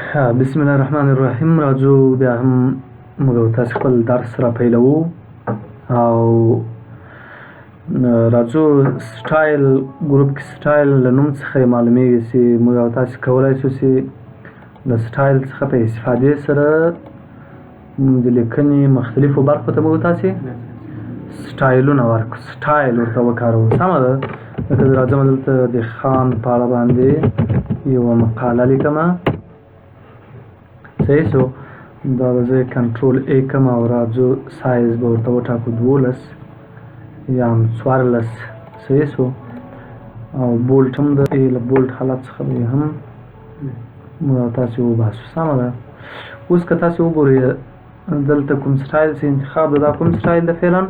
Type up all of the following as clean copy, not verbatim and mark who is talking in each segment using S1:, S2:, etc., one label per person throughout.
S1: بسم الله الرحمن الرحیم. راځو بیا هم موږ تاسو خپل درس را پیلوو او راځو سټایل ګروپ کې سټایل له نوم څخه معلومیږي چې موږ تاسو کولای شو چې د سټایل څخه په استفادې سره د لیکنې مختلفو برخو ته موږ تاسو سټایلونه ورکړو، سټایل ورته وکاروو. سمه ده. لکه راځم دلته د خان په اړه باندې یوه مقاله لیکمه. صحیح شو. دا به زه کنټرول ای کوم او راځو سایز به ورته وټاکو 12 یا هم 14. صحیح شو. او بولټ هم د له بولټ حالت څخه به هم موږ تاسو وباسو. سمه ده. اوس که تاسو وګورئ دلته کوم سټایل چې انتخاب ده، دا کوم سټایل ده؟ فعلا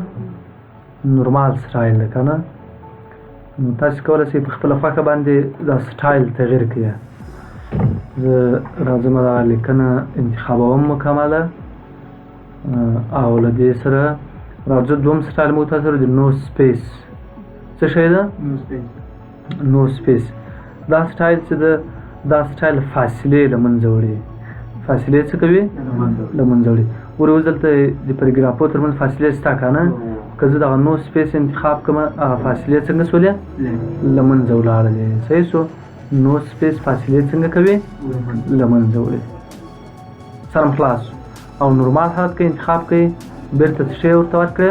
S1: نورمال سټایل ده که نه؟ نو تاسو کولی شئ په خپله خوښه باندې دا سټایل تغییر کړئ. زه راځم دغه لیکنه انتخابوم مکمله او له دې سره راځو دوم سټایل مو تاسو د نو سپیس. څه شی ده؟ نو سپیس. دا سټایل چې ده دا سټایل فاصلې له منځه وړي. فاصلې څه کوي؟ له منځه وړي. ګورئ اوس دلته د پرګرافو تر منځ فاصلې شته که نه؟ که زه دغه نو سپیس انتخاب کړم هغه فاصلې څنګه شولې؟ له منځه ولاړلې. صحیح شو. نو سپیس فاصلې څنګه کوي؟ له منځه وړي. سم خلاص. او نورمال حالت کې انتخاب کوي بیرته څه شی ورته ورکړه؟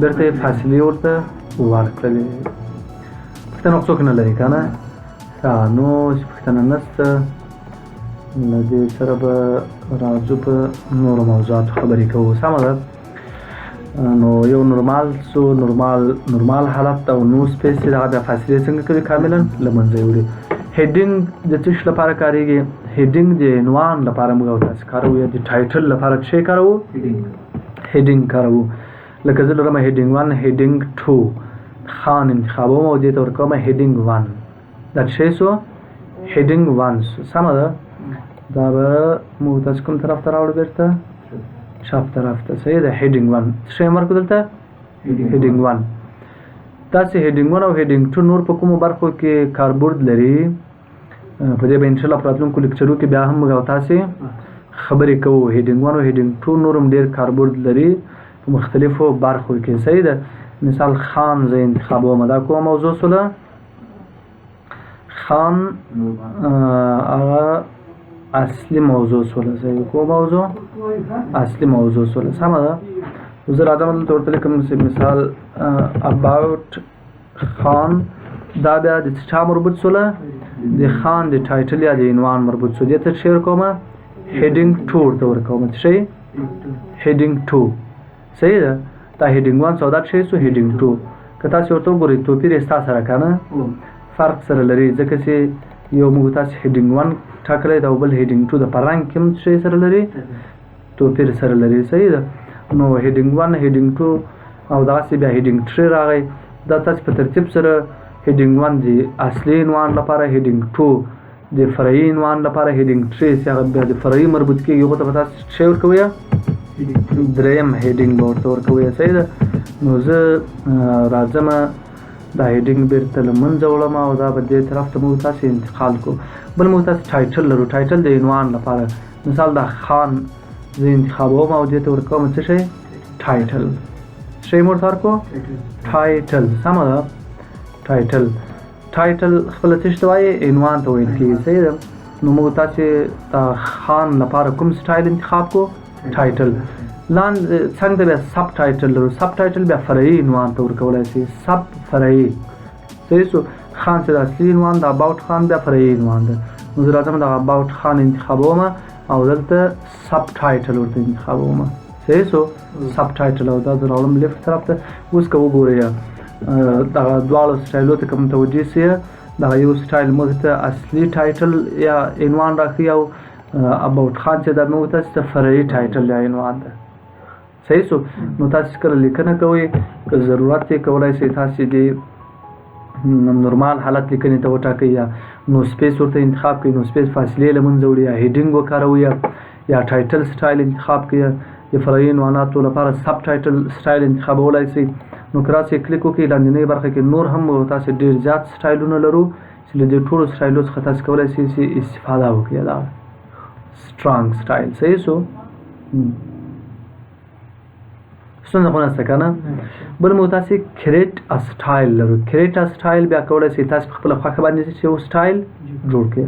S1: بیرته یې فاصلې ورته ورکړلې. پوښتنه څوک نه لري که نه؟ نو پوښتنه نشته. له دې سره به راځو په نورو موضوعاتو خبرې کوو. سمه ده. نو یو نورمال سو نورمال حالت او نو سپیس چې دغه بیا فاصلې څنګه کوي؟ کاملا له منځه یې وړي. هیډینګ د څه شي لپاره کارېږي؟ هیډینګ د عنوان لپاره موږ تاسو کاروو یا د ټایټل لپاره څه شی کاروو؟ هیډینګ کاروو. لکه زه لرم هیډینګ 1 هیډینګ 2 خان انتخابوم او دې ته ورکوم هیډینګ 1. دا څه شو؟ هیډینګ 1 شو. سمه ده. دا به موږ تاسو کوم طرف ته راوړو؟ بیرته چپ طرف ته. صحیح ده. هیډینګ 1 څه شی ورکړو دلته؟ هیډینګ 1. تاسو هیډینګ 1 او هیډینګ 2 نور په کومو برخو کې کاربورد لري؟ په دې به انشاءالله په راتلونکو لیکچرو کې بیا هم موږ تاسو خبرې کوو. هیډینګ 1 او هیډینګ 2 نور هم ډېر کاربورد لري په مختلفو برخو کې. صحیح ده. مثال خان زه انتخابوم. دا کومه موضوع شوله؟ خان هغه اصلي موضوع شوله. صحیح. کوم موضوع؟ اصلي موضوع شوله. سمه ده. زه راځم دلته ورته لیکم مثال about خان. دا بیا د چا مربوط شوله؟ د خان د ټایټل یا د عنوان مربوط شو. دې ته څه ورکوم؟ هیډینګ 2 ورته ورکوم. څه شی؟ هیډینګ 2. صحیح ده. دا هیډینګ 1 شو. دا څه شو؟ هیډینګ 2. که تاسو ورته وګورئ توپیر یې ستا سره که نه؟ فرق سره لري ځکه چې یو موږ تاسو هیډینګ 1 ټاکلی ده او بل هیډینګ 2 د په رنګ کې هم څه سره لري؟ توپیر سره لري. صحیح ده. نو هیډینګ 1 هیډینګ 2 او دغسې بیا هیډینګ 3 راغی. دا تاسو په ترتیب سره هیډینګ 1 د اصلي عنوان لپاره، هیډینګ 2 د فرعي عنوان لپاره، هیډینګ 3 چې هغه بیا د فرعي مربوط کېږي هغو ته به تاسو څه ورکوئ؟ دریم هیډینګ به ورته ورکوئ. صحیح ده. نو زه راځم دا هیډینګ بیرته له منځه وړم او دا به دې طرف ته موږ تاسو انتقال کړو. بل موږ تاسو ټایټل لرو. ټایټل د عنوان لپاره مثال دا خان زه انتخابوم او دې ته ورکوم څه شی؟ ټایټل. څه شی مو ورته ورکړو؟ ټایټل. سمه ده. ټایټل. ټایټل خپله څه ته وایي؟ عنوان ته ویل کېږي. صحیح ده. نو موږ تاسې د خان لپاره کوم سټایل انتخاب کړو؟ ټایټل. لاندې څنګ ته بیا سب ټایټل لرو. سب ټایټل بیا فرعي عنوان ته ورکولی شي. سب فرعي. صحیح شو. خان چې د اصلي عنوان د اباوټ خان بیا فرعي عنوان ده. نو زه راځم د اباوټ خان انتخابوم او دلته سب ټایټل ورته انتخابوم. صحیح شو. سب ټایټل او دا زه راوړم لیفټ طرف ته. اوس که وګورئ دغه دواړو سټایلو ته که متوجه شئ دغه یو سټایل موږ ته اصلي ټایټل یا عنوان راښیي او اباوټ خان چې دا موږ تاسو ته فرعي ټایټل یا عنوان ده. صحیح شو. نو تاسو کله لیکنه کوئ که ضرورت یې کولی شئ تاسو د نورمال حالت لیکنې ته وټاکئ یا نو سپیس ورته انتخاب کړئ. نو سپیس فاصلې له منځه وړي یا هیډینګ وکاروئ یا ټایټل سټایل انتخاب کړئ. د فرعي عنواناتو لپاره سب ټایټل سټایل انتخابولی شئ. نو که راسئ کلیک وکړئ لاندنۍ برخه کې نور هم تاسو ډېر زیات سټایلونه لرو چې له دې ټولو سټایلو څخه تاسو کولی شئ چې استفاده وکړئ. strong style صحیح شو څنګه خو نسته کنه بل مو تاسو create a style لرو create a style بیا کولای شئ تاسو خپل خوښه باندې چې یو سټایل جوړ کړئ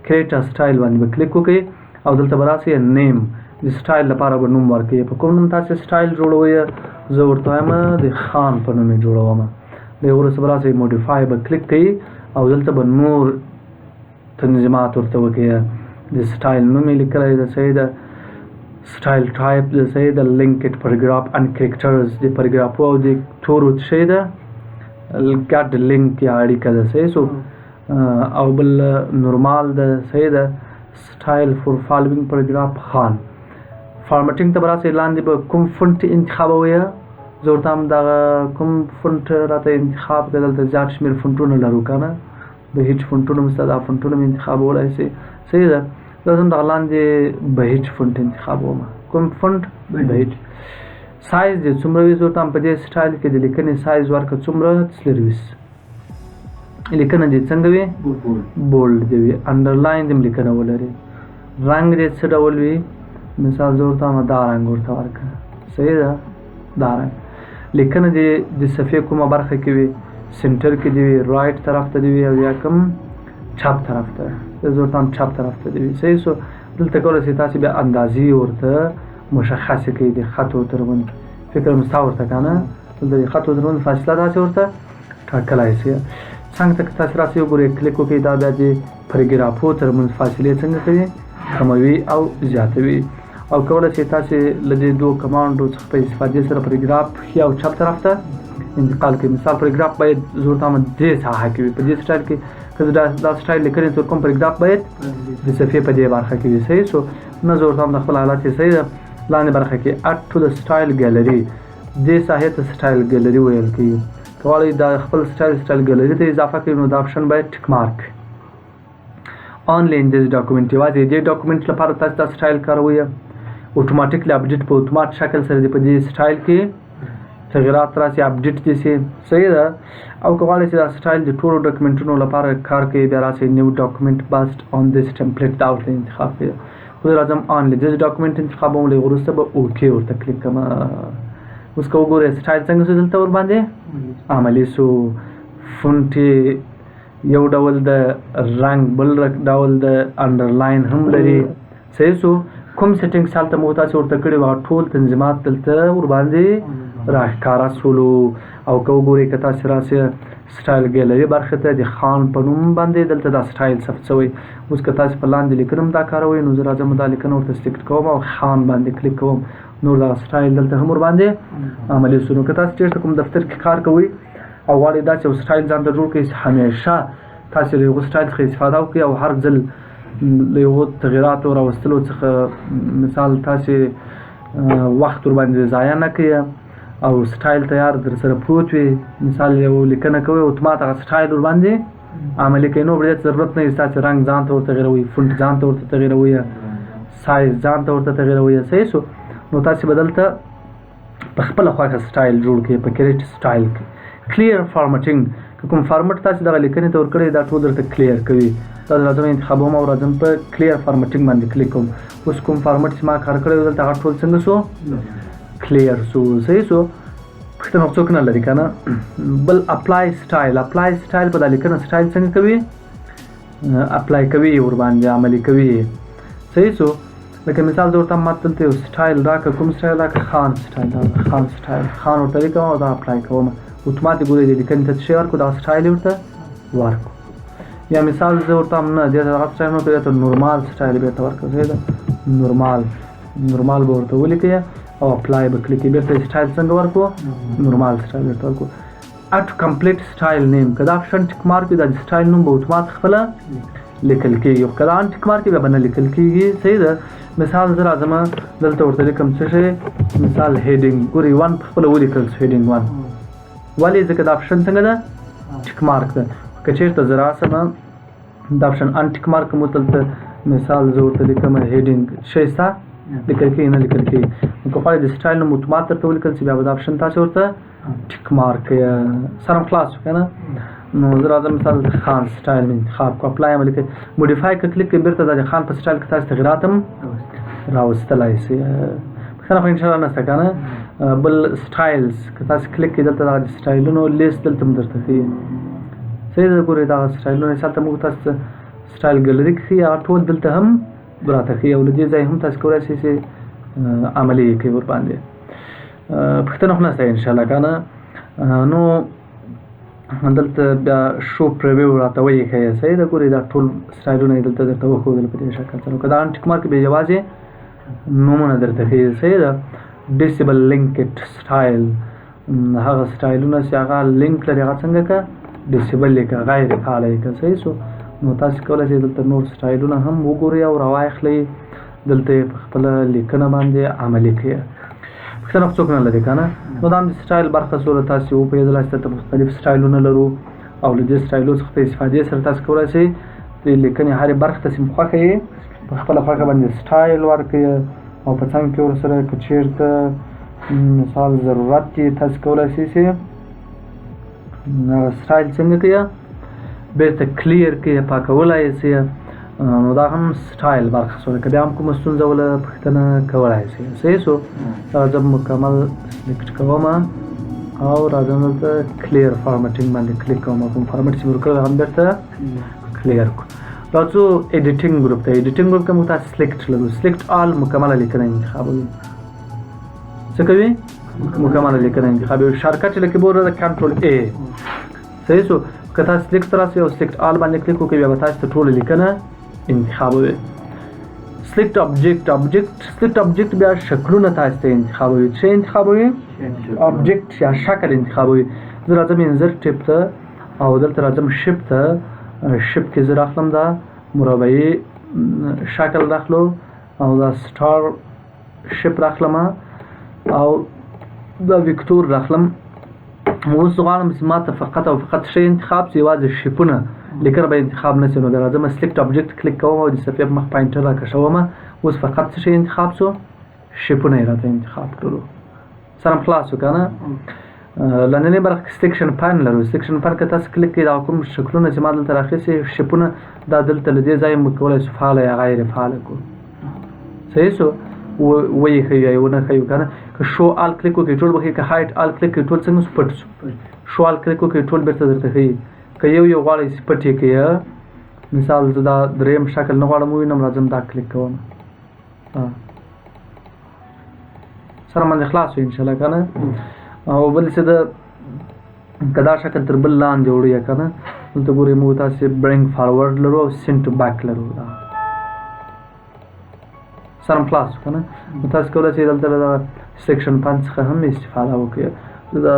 S1: create a style باندې کلیک وکړئ او دلته به راسي name د سټایل لپاره به نوم ورکړئ په کوم نوم تاسو سټایل جوړوئ زه ورته وایم د خان په نوم یې جوړوم د وروسته به راسي modify به کلیک کړئ او دلته به نور تنظیمات ورته وکړئ د سټایل نوم یې لیکلی ده صحیح ده سټایل ټایپ د صحیح د لینکډ پرګراف ان کریکټرز د پرګرافو او د تورو شی ده ګډ لینک یا اړیکه ده صحیح سو او بل نورمال ده صحیح ده سټایل فور فالوینګ پرګراف خان فارمټینګ ته براسه لاندې به کوم فونټ انتخابوي زه ورته هم دغه کوم فونټ راته انتخاب کړه دلته زیات شمېر فونټونه لرو که نه د هیچ فونټونه مې ستا دا فونټونه مې انتخابولی شي صحیح ده زه هم دغه لاندې بهیج فونټ انتخابوم کوم فونټ بهیج سایز دې څومره وي زه ورته هم په دې سټایل کې د لیکنې سایز ورکړه څومره 24 لیکنه دې څنګه وي بولډ دې وي انډرلاین دې لیکنه ولري رنګ دې څه ډول وي مثال زه ورته هم دا رنګ ورته ورکړه صحیح ده دا رنګ لیکنه دې د صفحې کومه برخه کې وي سنټر کې دې وي رایټ طرف ته دې وي او یا کوم چپ طرف ته زه ورته هم چپ طرف ته دې وي صحیح سو دلته کولی شئ تاسې بیا اندازې ورته مشخصې کړئ د خطو ترمنځ فکر مې ستا ورته که نه دلته د خطو ترمنځ فاصله داسې ورته ټاکلی شئ څنګ ته که تاسې راسئ وګورئ کلیک وکړئ دا بیا د پرګرافو ترمنځ فاصلې څنګه کوي کموي او زیاتوي او کولی شئ تاسې له دې دوو کمانډو څخه په استفادې سره پرګراف ښي او چپ طرف ته انتقال کوي مثال پرګراف باید زه ورته هم دې ساحه کې وي په دې سټایل کې که زه دا سټایل لیکنې تر کوم پرګراف باید د صفحې په دې برخه کې وي صحیح سو نه زه ورته هم د خپل حالت یې صحیح ده لاندې برخه کې اډ ټو د سټایل ګیلري دې ساحې ته سټایل ګیلري ویل کېږي که غواړئ دا خپل سټایل ګیلري ته اضافه کړئ نو دا آپشن باید ټیک مارک آنلاین دې ډاکومنټ یوازې دې ډاکومنټ لپاره تاسو دا سټایل کاروئ اتوماتیکلی اپډیټ په اتومات شکل سره دې په دې سټایل کې تغیرات راسي اپډیټ دي سي صحیح ده او که غواړئ چې دا سټایل د ټولو ډاکومنټونو لپاره کار کوي بیا راسي نیو ډاکومنټ باست آن دیس ټمپلیټ دا ورته انتخاب کړئ خو زه راځم آنلاین دیس ډاکومنټ انتخابوم لږ وروسته به اوکې ورته کلیک کوم اوس که وګورئ سټایل څنګه شو دلته ورباندې عملي شو فونټ یو ډول د رنګ بل ډول د انډرلاین هم لري صحیح شو کوم سیټینګز هلته مو تاسې ورته کړي وو ټول تنظیمات دلته ورباندې راښکاره شولو او که وګورئ که تاسې راسئ سټایل ګیلري برخې ته د خان په نوم باندې دلته دا سټایل ثبت شوی اوس که تاسې په لاندې لیکنه هم دا کاروئ نو زه راځم دا لیکنه ورته سلیکټ کوم او خان باندې کلیک کوم نور دغه سټایل دلته هم ورباندې عملي شو نو که تاسې چېرته کوم دفتر کې کار کوئ او غواړئ داسې یو سټایل ځان ته جوړ کړئ همیشه تاسې له یوه سټایل څخه استفاده وکړئ او هر ځل له یوه تغیراتو راوستلو څخه مثال تاسې وخت ورباندې ضایع نه کړئ او سټایل تیار در سره پروت وي مثال یو لیکنه کوئ اتومات هغه سټایل ورباندې عملي کوئ نو بیا ضرورت نه وي ستاسې رنګ ځان ته ورته تغیروئ فونټ ځان ته ورته تغیروئ سایز ځان ته ورته تغیروئ صحیح شو نو تاسې به دلته په خپله خوښه سټایل جوړ کړئ په کریټ سټایل کې کلیر فارمټینګ که کوم فارمټ تاسې دغه لیکنې ته ورکړئ دا ټول درته کلیر کوي دا راځم انتخابوم او راځم په کلیر فارمټینګ باندې کلیک کوم اوس کوم فارمټ چې ما کار کړی و دلته هغه ټول څنګه شو کلیر شو صحیح شو پوښتنه څوک نه لري که نه بل اپلای سټایل په دا لیکنه سټایل څنګه کوي اپلای کوي ورباندې عملي کوي صحیح شو لکه مثال زه ورته ماته دلته یو سټایل راکړه کوم سټایل راکړه خان سټایل خان سټایل خان ورته ولیکم او دا اپلای کوم اتوماتیک ګورئ دې لیکنې ته څه شی ورکړو دغه سټایل یې ورته ورکړو یا مثال زه ورته هم نه دې ته دغه سټایل نه ورته یا ته نورمال سټایل بېرته ورکړه صحیح ده نورمال به ورته ولیکئ او اپلای به کلیک کړئ بېرته سټایل څنګه ورکړو نورمال سټایل بېرته ورکړو اټ کمپلیټ سټایل نیم که دا آپشن ټیک مارک وي دا د سټایل نوم به اتومات خپله لیکل کېږي که دا ان ټیک مارک وي بیا به نه لیکل کېږي صحیح ده مثال زه راځم دلته ورته لیکم څه شی مثال هیډینګ ګورئ 1 په خپله ولیکل شو هیډینګ 1 ولې ځکه دا آپشن څنګه ده ټیک مارک ده که چېرته زه راسم دا آپشن ان ټیک مارک مو دلته مثال زه ورته لیکم هیډینګ شی ستا لیکل کېږي نه لیکل کېږي نو که غواړئ د سټایل نوم اتومات درته ولیکل شي بیا به دا آپشن تاسې ورته ټیک مارک سر هم خلاص شو که نه نو زه راځم مثال د خان سټایل مې انتخاب کو اپلای مې لیکه موډیفای که کلیک کړئ بیرته د خان په سټایل کې تاسو تغیرات هم راوستلای شئ پښتنه خو ان شاء الله نشته کنه بل سټایلز که تاسو کلیک کړئ دلته د سټایلونو لیست دلته هم درته ښیي صحیح ده ګورئ دا سټایلونه مثال ته موږ تاسو سټایل ګلري کې ښیي هغه ټول دلته هم راته ښیي او له دې ځای هم تاسو کولی شئ چې عملي یې کړئ ورباندې پښتنه خو نشته ان شاء الله کنه نو دلته بیا شو پریویو راته وایي ښیي صحیح ده ګورئ دا ټول سټایلونه یې دلته درته وښودل په دې شکل سره که دا ټیک مارک بیا یوازې نومونه درته ښیي صحیح ده ډیسیبل لینکډ سټایل هغه سټایلونه چې هغه لینک لري هغه څنګه که ډیسیبل یې که غیر فعاله یې که صحیح شو نو تاسو کولی شئ دلته نور سټایلونه هم وګورئ او راواخلئ دلته یې په خپله لیکنه باندې عملي کړئ پښتنه خو څوک نه لري که نه نو دا هم د سټایل برخه سوله تاسې وپوهېدلای شئ دلته مختلف سټایلونه لرو او له دې سټایلو څخه په استفادې سره تاسو کولی شئ د لیکنې هرې برخې ته چې خوښه یې په خپله خوښه باندې سټایل ورکړئ او په څنګ کې ورسره که چېرته مثال ضرورت کې تاسو کولی شئ چې سټایل څنګه کړئ بیرته کلیر کړئ پاکولی یې شئ نو دا هم سټایل برخه شوله که بیا هم کومه ستونزه وله پوښتنه کولی شئ صحیح شو زه مکمل سلیکټ کوم او راځم دلته کلیر فارمټینګ باندې کلیک کوم کوم فارمټ چې مې ورکړی هم بیرته کلیر کړو راځو ایډیټینګ ګروپ ته ایډیټینګ ګروپ کې موږ تاسو سلیکټ لرو سلیکټ آل مکمله لیکنه انتخابوي څه کوي مکمله لیکنه انتخابوي شارټکټ له کیبورډ د کنټرول ا صحیح شو که تاسو سلیکټ راسئ او سلیکټ آل باندې کلیک وکړئ بیا به تاسو ته ټوله لیکنه انتخابوي سلیکټ سلیکټ آبجیکټ بیا شکلونه تاسو ته انتخابوي څه انتخابوي آبجیکټ یا شکل انتخابوي زه راځم انزرټ ټیپ ته او دلته راځم شیپ ته شیپ کې زه راخلم دا مربعي شکل راخلو او دا سټار شیپ راخلم او دا ویکتور راخلم اوس غواړم چې ما ته فقط او فقط شی انتخاب چې یوازې شیپونه لیکنه به انتخاب نه شي نو بیا راځم سلیکټ آبجیکټ کلیک کوم او د صفحې په مخ پاینټر راکشوم اوس فقط څه شی انتخاب شو شیپونه یې راته انتخاب کړلو سره خلاص شو که نه لاندنۍ برخه کې سلیکشن پین لرو سلیکشن پین که تاسو کلیک کړئ دا کوم شکلونه چې ما دلته راخیستي شیپونه دا دلته له دې ځایه موږ کولی شو فعاله یا غیر فعاله کړو صحیح شو ویې ښیو یا یې ونه ښیو که نه که شو آل کلیک وکړئ ټول به ښیي که هایټ آل کلیک کړئ ټول څنګه شو پټ شو شو آل کلیک وکړئ ټول بیرته درته ښیي که یو غواړئ چې پټ یې کړئ مثال زه دا دریم شکل نه غواړم ووینم راځم دا کلیک کوم سره باندې خلاص شو انشاءالله که نه او بل څه د که دا شکل تر بل لاندې وړو یا که نه دلته ګورئ موږ تاسې برینګ فارورډ لرو او سینډ ټو بیک لرو دا سره خلاص شو که نه نو تاسو کولی شئ دلته د سلیکشن پن څخه هم استفاده وکړئ زه دا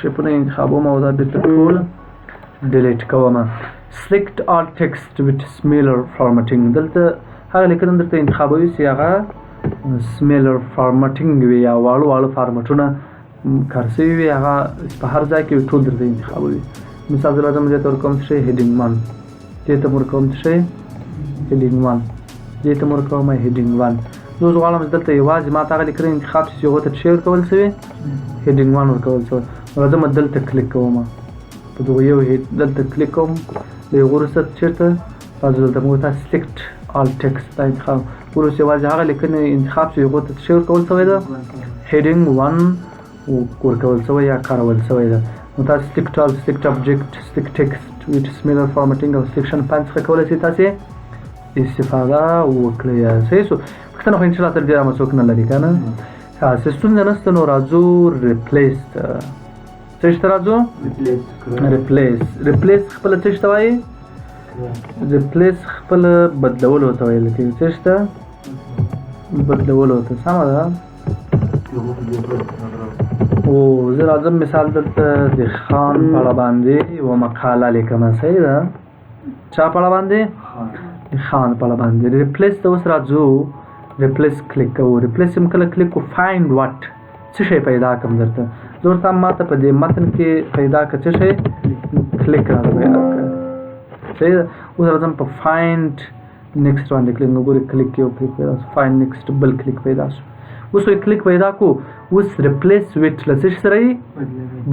S1: شیپونه انتخابوم او دا بیرته ټول ډیلیټ کوم سلیکټ آل ټیکسټ ویت سمیلر فارمټینګ دلته هغه لیکنه درته انتخابوي چې هغه سمیلر فارمټینګ وي یا واړه فارمټونه کار شوي وي هغه په هر ځای کې ټول درته انتخابوي مثال زه راځم دې ته ورکوم څه شی هیډینګ 1 دې ته ورکوم څه شی هیډینګ 1 دې ته ورکوم هیډینګ 1 زه اوس غواړم چې دلته یوازې ما ته هغه لیکنه انتخاب شي چې هغو ته څه ورکول شوي هیډینګ 1 ورکول شوی راځم دلته کلیک کوم په دغه یو دلته کلیک کوم د هغو وروسته چېرته راځو دلته موږ ته سلیکټ آل ټیکسټ دا انتخاب وروسته یوازې هغه لیکنې انتخاب شي هغو ته څه ورکول شوی ده هیډینګ 1 ورکول شوی یا کارول شوی ده نو تاسو سلیکټ آل سلیکټ آبجیکټ سلیکټ ټیکسټ ویت سمیلر فارمټینګ او سلیکشن پین څخه کولی شئ تاسې استفاده وکړئ صحیح شو پوښتنه خو انشاءالله تر ډېره څوک نه لري که نه څه ستونزه نشته نو راځو ریپلیس ته څه شته راځو ریپلیس خپله څه شته وایي ریپلیس خپله بدلولو ته ویل کېږي څه شته بدلولو ته سمه ده او زه راځم مثال دلته د خان په اړه باندې یوه مقاله لیکمه صحیح ده چا په اړه باندې د خان په اړه باندې ریپلیس ته اوس راځو ریپلیس کلیک کوو ریپلیس هم کله کلیک کوو فایند واټ څه شی پیدا کړم درته زه ورته ماته په دې متن کې پیدا کړه څه شی کلیک راته پیدا کړه صحیح ده اوس راځم په فایند نیکسټ باندې کلیک نو ګورئ کلیک کې یو کلیک پیدا شو فایند نیکسټ بل کلیک پیدا شو اوس وی کلیک پیدا کو اوس ریپلیس ویت لڅ سره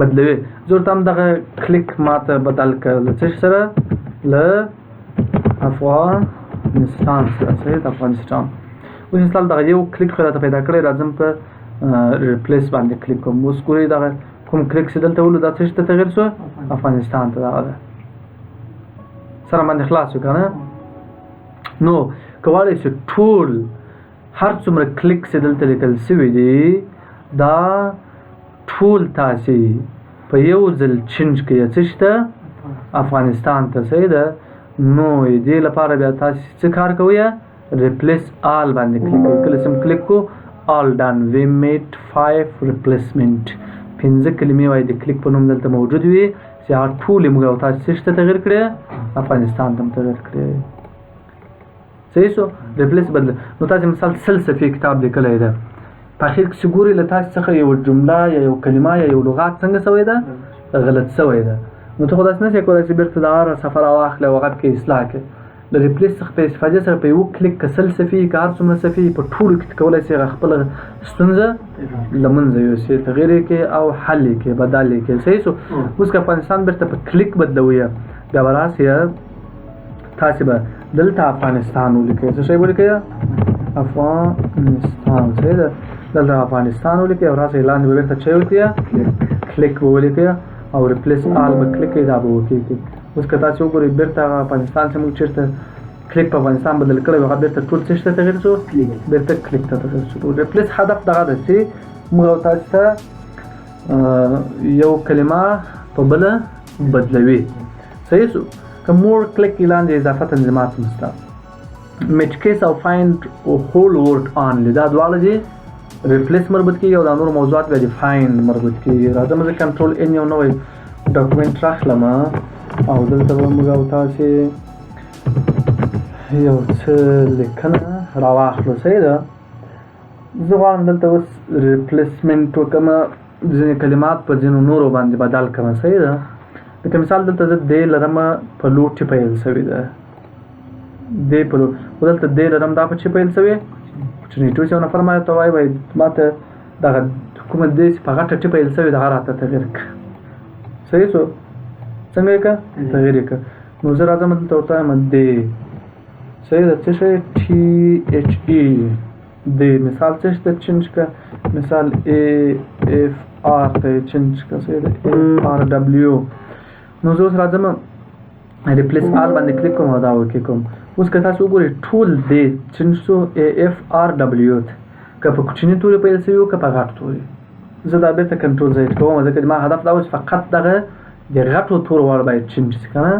S1: بدلوي زه تم دغه کلیک ماته بدل کړ لڅ سره ل افغانستان سره د افغانستان اوس مثال دغه یو کلیک خلاص پیدا کړی راځم په ریپلیس باندې کلیک کوم اوس ګورئ دغه کوم کلیک چې دلته ولو دا څه ته تغیر شو افغانستان ته راغله سره باندې خلاص وکړه نو کولی شي ټول هر څومره کلیک چې دلته لیکل شوي دي دا ټول تاسې په یو ځل چینج کړئ څه شته افغانستان ته صحیح ده نو دې لپاره بیا تاسې څه کار کوئ ریپلیس آل باندې کلیک کوئ کله چې کلیک کو all done we made 5 replacement 5 کلمې وای د کلیک په نوم دلته موجود وي چې هر ټول موږ او تاسو څه تغیر کړی افغانستان ته تغیر کړی صحیح شو ریپلیس بدل نو تاسو مثال سل صفحې کتاب لیکلی ده په اخر کې ګوري له تاسو څخه یو جمله یا یو کلمه یا یو لغات څنګه شوی ده غلط شوی ده نو ته خو داسې نشې کولی چې بیرته د هر سفر واخلې او هغه کې اصلاح کړې د ریپلیس څخه په استفاده سره په یو کلیک کسل صفحې که هر څومره صفحې په ټولو کې کولی شي هغه خپله ستونزه له منځه یوسي تغیر یې کړي او حل یې کړي بدل یې کړي صحیح شو اوس که افغانستان بیرته په کلیک بدلوئ بیا به راسئ تاسې به دلته افغانستان ولیکئ څه شی ولیکئ افغانستان صحیح ده دلته افغانستان ولیکئ او راسئ لاندې به بیرته څه ولیکئ کلیک به ولیکئ او ریپلیس آل به کلیک کړئ دا به وکړئ اوس که تاسو وګورئ بیرته افغانستان چې موږ چېرته کلیک په افغانستان بدل کړی هغه بیرته ټول څه ته تغیر شو بیرته کلیک ته تغیر شو ریپلیس هدف دغه ده چې موږ او تاسو ته یو کلمه په بله بدلوي صحیح شو که مور کلیک لاندې اضافه تنظیمات نشته میچ کیس او فایند او هول ورډ آنلی دا دواړه دي ریپلیس مربوط کیږي او دا نور موضوعات بیا دي فایند مربوط کیږي راځم زه کنټرول ان یو نوی ډاکومنټ راخلم او دلته به موږ او تاسې یو څه لیکنه راواخلو صحیح ده زه غواړم دلته اوس ریپلیسمنټ وکړم ځینې کلمات په ځینو نورو باندې بدل کړم صحیح ده لکه مثال دلته زه دې لرم په لو چې پیل شوې ده دې په لو دلته دې لرم دا په چې پیل شوې کوچنۍ ټوس یو نفر ما ته وایي ما ته دغه کومه دې په غټه چې پیل شوې دغه راته تغیر کړه صحیح شو څنګه یې کړه تغیر یې کړه نو زه راځم دلته ورته وایم دې صحیح ده څه شی ټي ایچ ای دې مثال څه شته چینج کړه مثال ای اف آر ته چینج کړه صحیح ده اف آر ډبلیو نو زه اوس راځم ریپلیس آل باندې کلیک کوم او دا وکړم کوم اوس که تاسو وګورئ ټول دې چینج شو ای اف آر ډبلیو ته که په کوچني تورې پیل شوي وو که په غټ تورې زه دا بیرته کنټرول زیډ کوم ځکه ما هدف دا و چې فقط دغه د غټو تورو واړه باید چینج شي که نه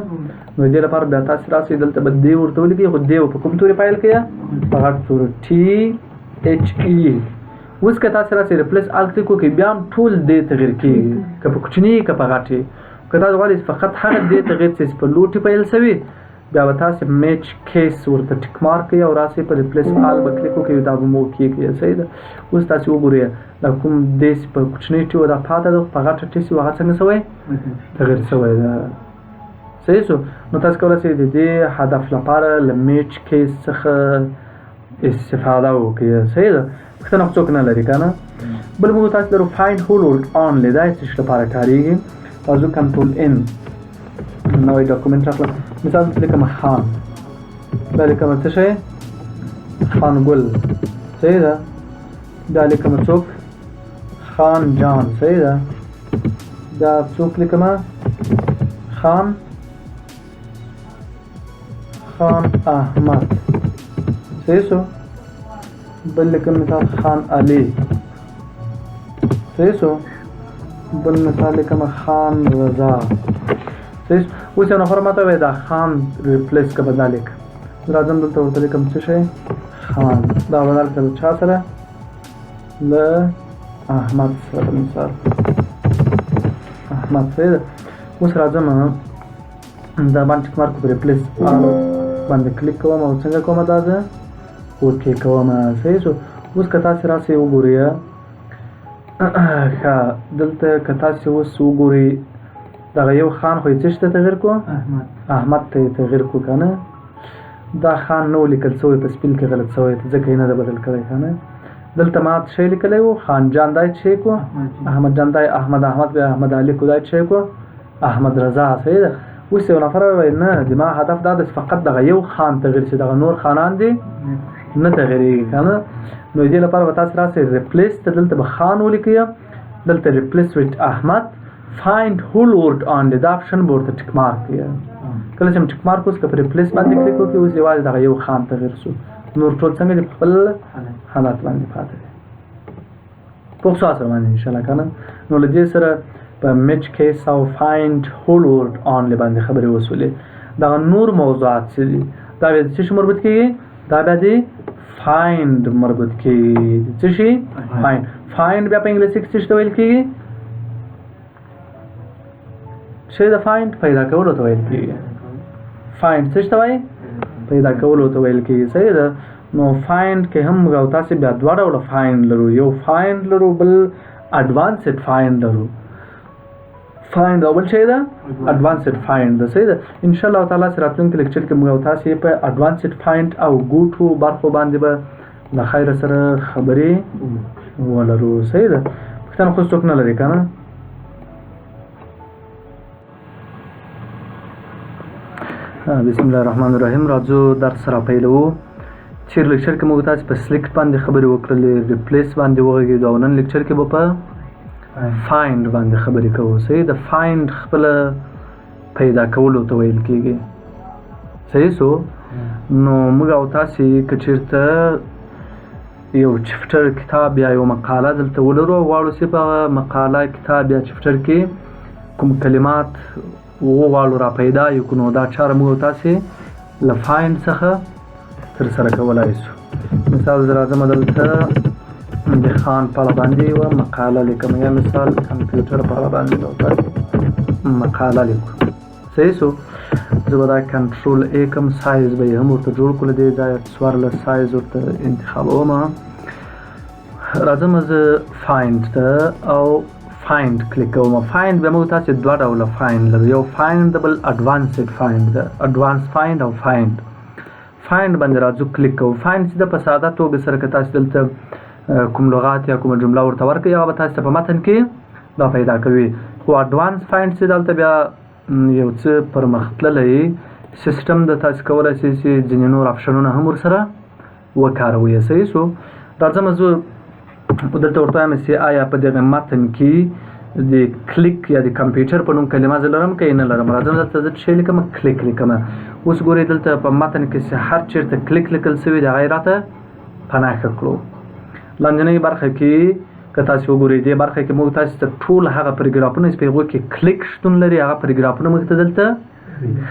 S1: نو دې لپاره بیا تاسې راسئ دلته به دې ورته ولیکئ خو دې په کوم تورې پیل کړئ په غټ تورو ټي ایچ ای اوس که تاسې راسئ ریپلیس آل کلیک وکړئ بیا هم ټول دې تغیر کېږي که په کوچني که په غټې که تاسو غواړئ فقط هغه دې تغیر چې په لوټې پیل شوي بیا به تاسې میچ کیس ورته ټیک مارک کړئ او راسئ په ریپلیس آل به کلیک وکړئ دا به مو اوکې کړئ صحیح ده اوس تاسې وګورئ دا کوم دې په کوچنۍ ټي و دا پاته ده په غټه ټي هغه څنګه شوی تغیر شوی ده صحیح شو نو تاسو کولی شئ د دې هدف لپاره له میچ کیس څخه استفاده وکړئ صحیح ده پوښتنه څوک نه لري که نه بل موږ تاسو لرو فایند هول ورډ آنلی دا څه لپاره کارېږي تاسو کنټرول ان نوی ډاکومنټ راخلم مثال لیکم خان دا لیکم څه شی خان ګل صحیح ده دا لیکم څوک خان جان صحیح ده دا څوک لیکم خان احمد صحیح شو بل لیکم مثال خان علی صحیح شو بل مثال لیکم خان رضا صحیح اوس یو نفر ماته وایي دا خان ریپلیس که بدل لیک راځم دلته ورته لیکم څه شی خان دا بدل کړه چا سره له احمد سره مثال احمد صحیح ده اوس راځم دا باندې ټیک مارک په ریپلیس باندې کلیک کوم او څنګه کوم دا زه اوکې کوم صحیح شو اوس که تاسې راسئ وګورئ ښه دلته که تاسې اوس وګورئ دغه یو خان خو یې څه ته تغیر کړو احمد ته یې تغیر کړو که نه دا خان نه و لیکل شوی په سپیل کې غلط شوی ځکه یې نه ده بدل کړی که نه دلته ما شی لیکلی و خان جان دا چی کو احمد جان دا احمد بیا احمد علي کو دا چی کو احمد رضا صحیح ده اوس یو نفر وایي نه د ما هدف دا د فقط دغه یو خان تغیر شي دغه نور خانان دي نه تغیرېږي که نه نو دې لپاره به تاسو راسئ ریپلیس ته دلته به خان ولیکئ دلته ریپلیس ویت احمد فایند هول ورډ آن دا اپشن به ورته ټیک مارک کړئ کله چې م ټیک مارک اوس که په ریپلیس باندې کلیک وکړئ اوس یوازې دغه یو خان تغیر شو نور ټول څنګه دي په خپل حالات باندې پاتې دي پوه شو سره باندې انشاءالله که نه نو له دې سره په میچ کیس او فایند هول ورډ آن باندې خبرې وسولې دغه نور موضوعات چې دي دا بیا د څه شي مربوط کېږي دا بیا د فایند مربوط کېږي څه شي فایند بیا په انګلیسي کې څه ته ویل کېږي شی د فایند پیدا کولو ته ویل کېږي فایند څه ته وایي پیدا کولو ته ویل کېږي صحیح ده نو فایند کې هم موږ او تاسې بیا دوه ډوله فایند لرو یو فایند لرو بل اډوانسډ فایند لرو فایند او بل شی ده اډوانسډ فایند ده صحیح ده انشاءالله تعالی سره راتلونکي لیکچر کې موږ او تاسې په اډوانسډ فایند او ګوټو برخو باندې به د خیر سره خبرې ولرو صحیح ده پوښتنه خو څوک نه لري که نه بسم الله الرحمن الرحیم راځو درس سره پیلوو چیر لیکچر کې موږ تاسو په سلیکټ باندې خبرې وکړلې ریپلیس باندې وغږېدو او نن لیکچر کې به په فایند باندې خبرې کوو صحیح د فایند خپله پیدا کولو ته ویل کېږي صحیح سو نو موږ او تاسې که چېرته یو چپټر کتاب یا یو مقاله دلته ولرو غواړو چې په مقاله کتاب یا چپټر کې کوم کلمات وغواړو را پیدا یو کو نو دا چاره موږ تاسې له فایند څخه ترسره کولی شو مثال زه راځم دلته د خان په اړه باندې یوه مقاله لیکم یا مثال کمپیوټر په اړه باندې مقاله لیکو صحیح سو زه به دا کنټرول ای کوم سایز به یې هم ورته جوړ کړو دی دا 14 سایز ورته انتخابوم راځم زه فایند ته او فایند کلیک کوم فایند به موږ تاسې دوه ډوله فایند لرو یو فایند د بل اډوانسډ فایند ده اډوانس فایند او فایند فایند باندې راځو کلیک کوو فایند چې د په ساده توګه سره که تاسې دلته کوم لغات یا کومه جمله ورته ورکړئ هغه به تاسې ته په متن کې دا پیدا کوي خو اډوانس فایند چې دلته بیا یو څه پرمختللی سیسټم د تاسې کولی شئ چې ځینې نور اپشنونه هم ورسره وکاروئ صحیح سو راځم زه دلته ورته وایم چې آیا په دغه متن کې د کلیک یا د کمپیوټر په نوم کلمه زه لرم که یې نه لرم راځم دلته زه څه لیکم کلیک لیکم اوس ګورئ دلته په متن کې چې هر چېرته کلیک لیکل شوي د هغه یې راته په نښه کړو لاندنۍ برخه کې که تاسې وګورئ دې برخه کې موږ تاسې ته ټول هغه پریګرافونه چې په هغو کې کلیک شتون لري هغه پریګرافونه موږ ته دلته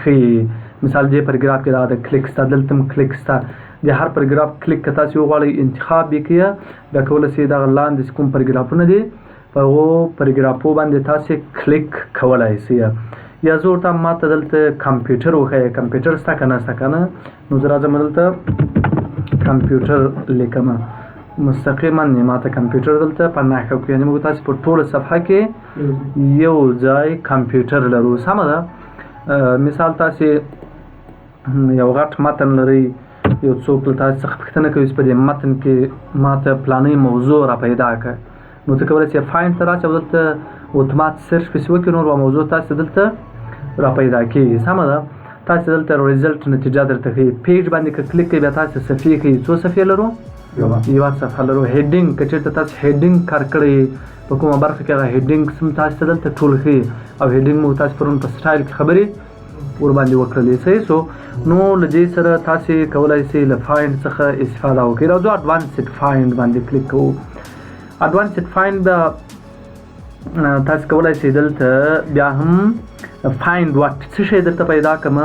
S1: ښیي مثال دې پریګراف کې دا د کلیک شته دلته هم کلیک شته د هر پریګراف کلیک که تاسې وغواړئ انتخاب یې کړئ بیا کولی شئ دغه لاندې کوم پریګرافونه دي په هغو پریګرافو باندې تاسې کلیک کولی شئ یا زه ورته ماته دلته کمپیوټر وښیه کمپیوټر شته که نه شته که نه نو زه راځم دلته کمپیوټر لیکم مستقیما ماته کمپیوټر دلته په نښه کړو یعنې موږ تاسې په ټوله صفحه کې یو ځای کمپیوټر لرو سمه ده مثال تاسې یو غټ متن لرئ یو څوک له تاسې څخه پوښتنه کوي چې په دې متن کې ماته پلانۍ موضوع را پیدا کړه نو ته کولی شې فایند ته راشې او دلته اتومات سرچ پسې وکړي نور به موضوع تاسې دلته را پیدا کېږي سمه ده تاسې دلته ریزلټ نتیجه درته ښیي پیج باندې که کلیک کوئ بیا تاسې صفحې کوي څو صفحې لرو یوه صفحه لرو هیډینګ که چېرته تاسې هیډینګ کار کړی په کومه برخه کې هغه هیډینګ هم تاسې ته دلته ټول ښیي او هیډینګ مو تاسې پرون په سټایل کې خبرې ورباندې وکړلې صحیح سو نو له دې سره تاسې کولی شئ له فایند څخه استفاده وکړئ راځو اډوانسډ فایند باندې کلیک کوو اډوانسډ فایند به تاسې کولی شئ دلته بیا هم فایند واټ څه شی درته پیدا کړم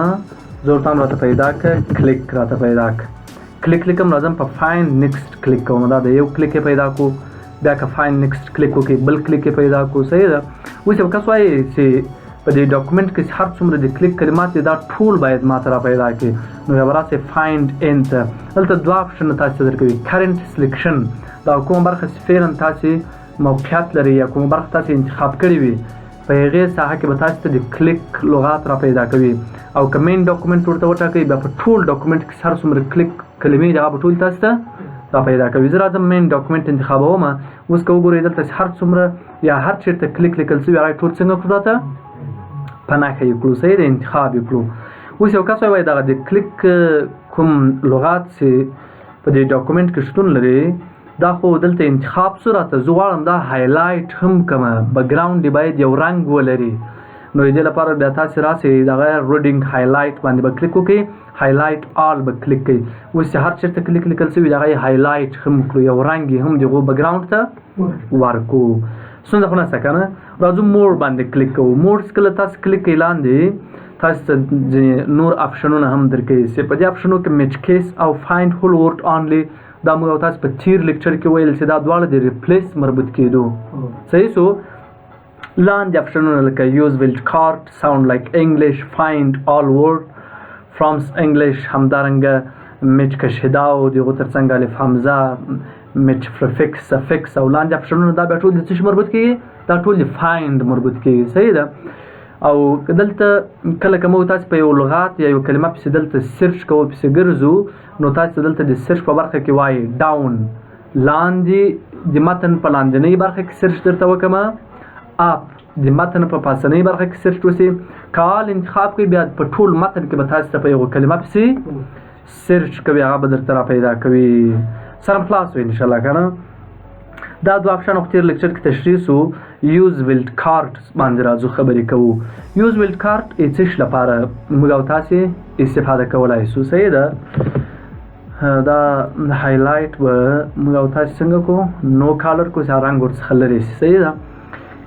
S1: زه ورته هم راته پیدا کړه کلیک راته پیدا کړه کلیک لیکم راځم په فایند نیکسټ کلیک کوم دا د یو کلیک یې پیدا کړو بیا که فایند نیکسټ کلیک وکړئ بل کلیک یې پیدا کړو صحیح ده اوس یو کس وایي چې په دې ډاکومنټ کې هر څومره د کلیک کلمات دي دا ټول باید ماته را پیدا کړي نو بیا به راسئ فایند ان ته دلته دوه اپشنونه تاسې ته درکوي کرنټ سلیکشن دا کومه برخه چې فعلا تاسې موقعیت لري یا کومه برخه تاسې انتخاب کړې وي په هغې ساحه کې به تاسې ته د کلیک لغات را پیدا کوي او که مین ډاکومنټ ورته وټاکئ بیا په ټول ډاکومنټ کې هر څومره کلیک کلمې دي هغه به ټول تاسې ته را پیدا کوي. زه راځم مین ډاکومنټ انتخابوم. اوس که وګورئ دلته هر څومره یا هر چېرته کلیک لیکل شوي هغه ټول څنګه کړو راته په نښه یې کړو. صحیح ده، انتخاب یې کړو. اوس یو کس وایي دغه د کلیک کوم لغات چې په دې ډاکومنټ کې شتون لري دا خو دلته انتخاب شو راته، زه غواړم دا هایلایټ هم کړمه، بیکګراوند یې باید یو رنګ ولري. نو دې لپاره بیا تاسې راسئ دغه ریډینګ هایلایټ باندې به کلیک وکړئ، هایلایټ آل به کلیک کوئ. اوس چې هر چېرته کلیک لیکل شوي دغه یې هایلایټ هم کړو، یو رنګ یې هم دغو بیکګراوند ته ورکړو. ستونزه خو نشته که نه. راځو مور باندې کلیک کوو. مور کله تاسو کلیک کوئ لاندې تاسو ته ځینې نور آپشنونه هم درکوي چې په دې آپشنو کې میچ کیس او فایند هول ورډ آنلی دا موږ او تاسو په تیر لیکچر کې ویل چې دا دواړه د ریپلیس مربوط کېدو. صحیح سو لاندې آپشنونه لکه یوز ویلډ کارت، ساوند لایک انګلیش، فایند آل ورډ فرام انګلیش، همدارنګه میچ کشهدا او دغو تر څنګ الف حمزه، میچ پریفکس، سفکس او لاندې آپشنونه دا بیا ټول د څه شي مربوط کېږي؟ دا ټول د فایند مربوط کېږي. صحیح ده. او دلته کله که موږ تاسو په یو لغات یا یو کلمه پسې دلته سرچ کوو پسې ګرځو نو تاسو دلته د سرچ په برخه کې وایي ډاون، لاندې د متن په لاندنۍ برخه کې سرچ درته وکړم، اپ د متن په پاسنۍ برخه کې سرچ وسي، کال انتخاب کوي بیا په ټول متن کې به تاسو ته په یو کلمه پسې سرچ کوي هغه به درته را پیدا کوي. سره خلاص وي انشاءالله که نه. دا دوه آپشن خو تیر لیکچر کې تشریح سو. یوز ویلډ کارت باندې راځو خبرې کوو. یوز ویلډ کارت یې څه شي لپاره موږ او تاسې استفاده کولی سو. صحیح ده. دا هایلایټ به موږ او تاسې څنګه کوو؟ نو کالر کو چې رنګ ورڅخه لرې شي. صحیح ده.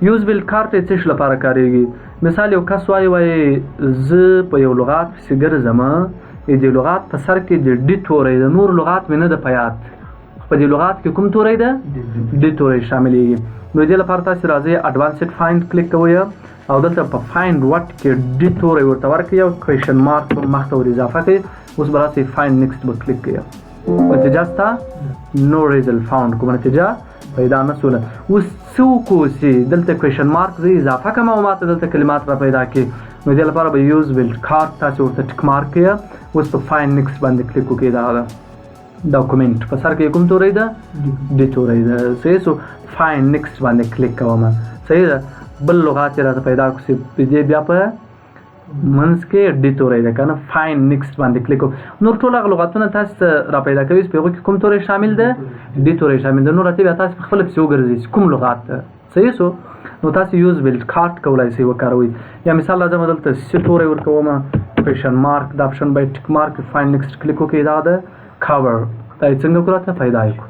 S1: یوز ویلډ کارت یې څه شي لپاره کارېږي؟ مثال یو کس وایي زه په یو لغات پسې ګرځم، د لغات په سر کې د ډي توری د نور لغات مې نه ده په یاد، په دې لغات کې کوم توری ده؟ ډي توری شاملېږي. نو دې لپاره تاسې راځئ اډوانسډ فایند کلیک کوئ او دلته په فایند وټ کې ډي توری ورته ورکړئ او کوېشن مارک مخته ور اضافه کړئ. اوس به راسئ فایند نیکسټ به کلیک کړئ. نتیجه سته نو ریزلټ فاوند، کومه نتیجه پیدا نه سوله. اوس څه وکړو چې دلته کوېشن مارک زه اضافه کړم او ماته دلته کلمات را پیدا کړي. نو دې لپاره به یوز ویلډ کارت تاسې ورته ټک مارک کړئ. اوس په فایند نیکسټ باندې کلیک وکړئ. دا ده ډاکومنټ په سر کې کوم توری ده؟ ډي توری ده. صحیح سو فایند نیکسټ باندې کلیک کوم. صحیح ده. بل لغات یې راته پیدا کړو چې دې بیا په منځ کې ډي توری ده که نه. فایند نیکسټ باندې کلیک کوم. نور ټول هغه لغاتونه تاسو ته را پیدا کوي چې په هغو کې کوم توری شامل ده؟ ډي توری شامل ده. نور راته بیا تاسو په خپله پسې وګرځئ کوم لغات ده. صحیح سو نو تاسو یوز ویلډ کارت کولی شئ وکاروئ. یا مثال راځم دلته سی توری ورکوم، کوېشن مارک دا آپشن باید ټک مارک فایند نیکسټ کلیک وکړئ. دا ده کاور. دا یې څنګه کړو راته پیدا یې کړو.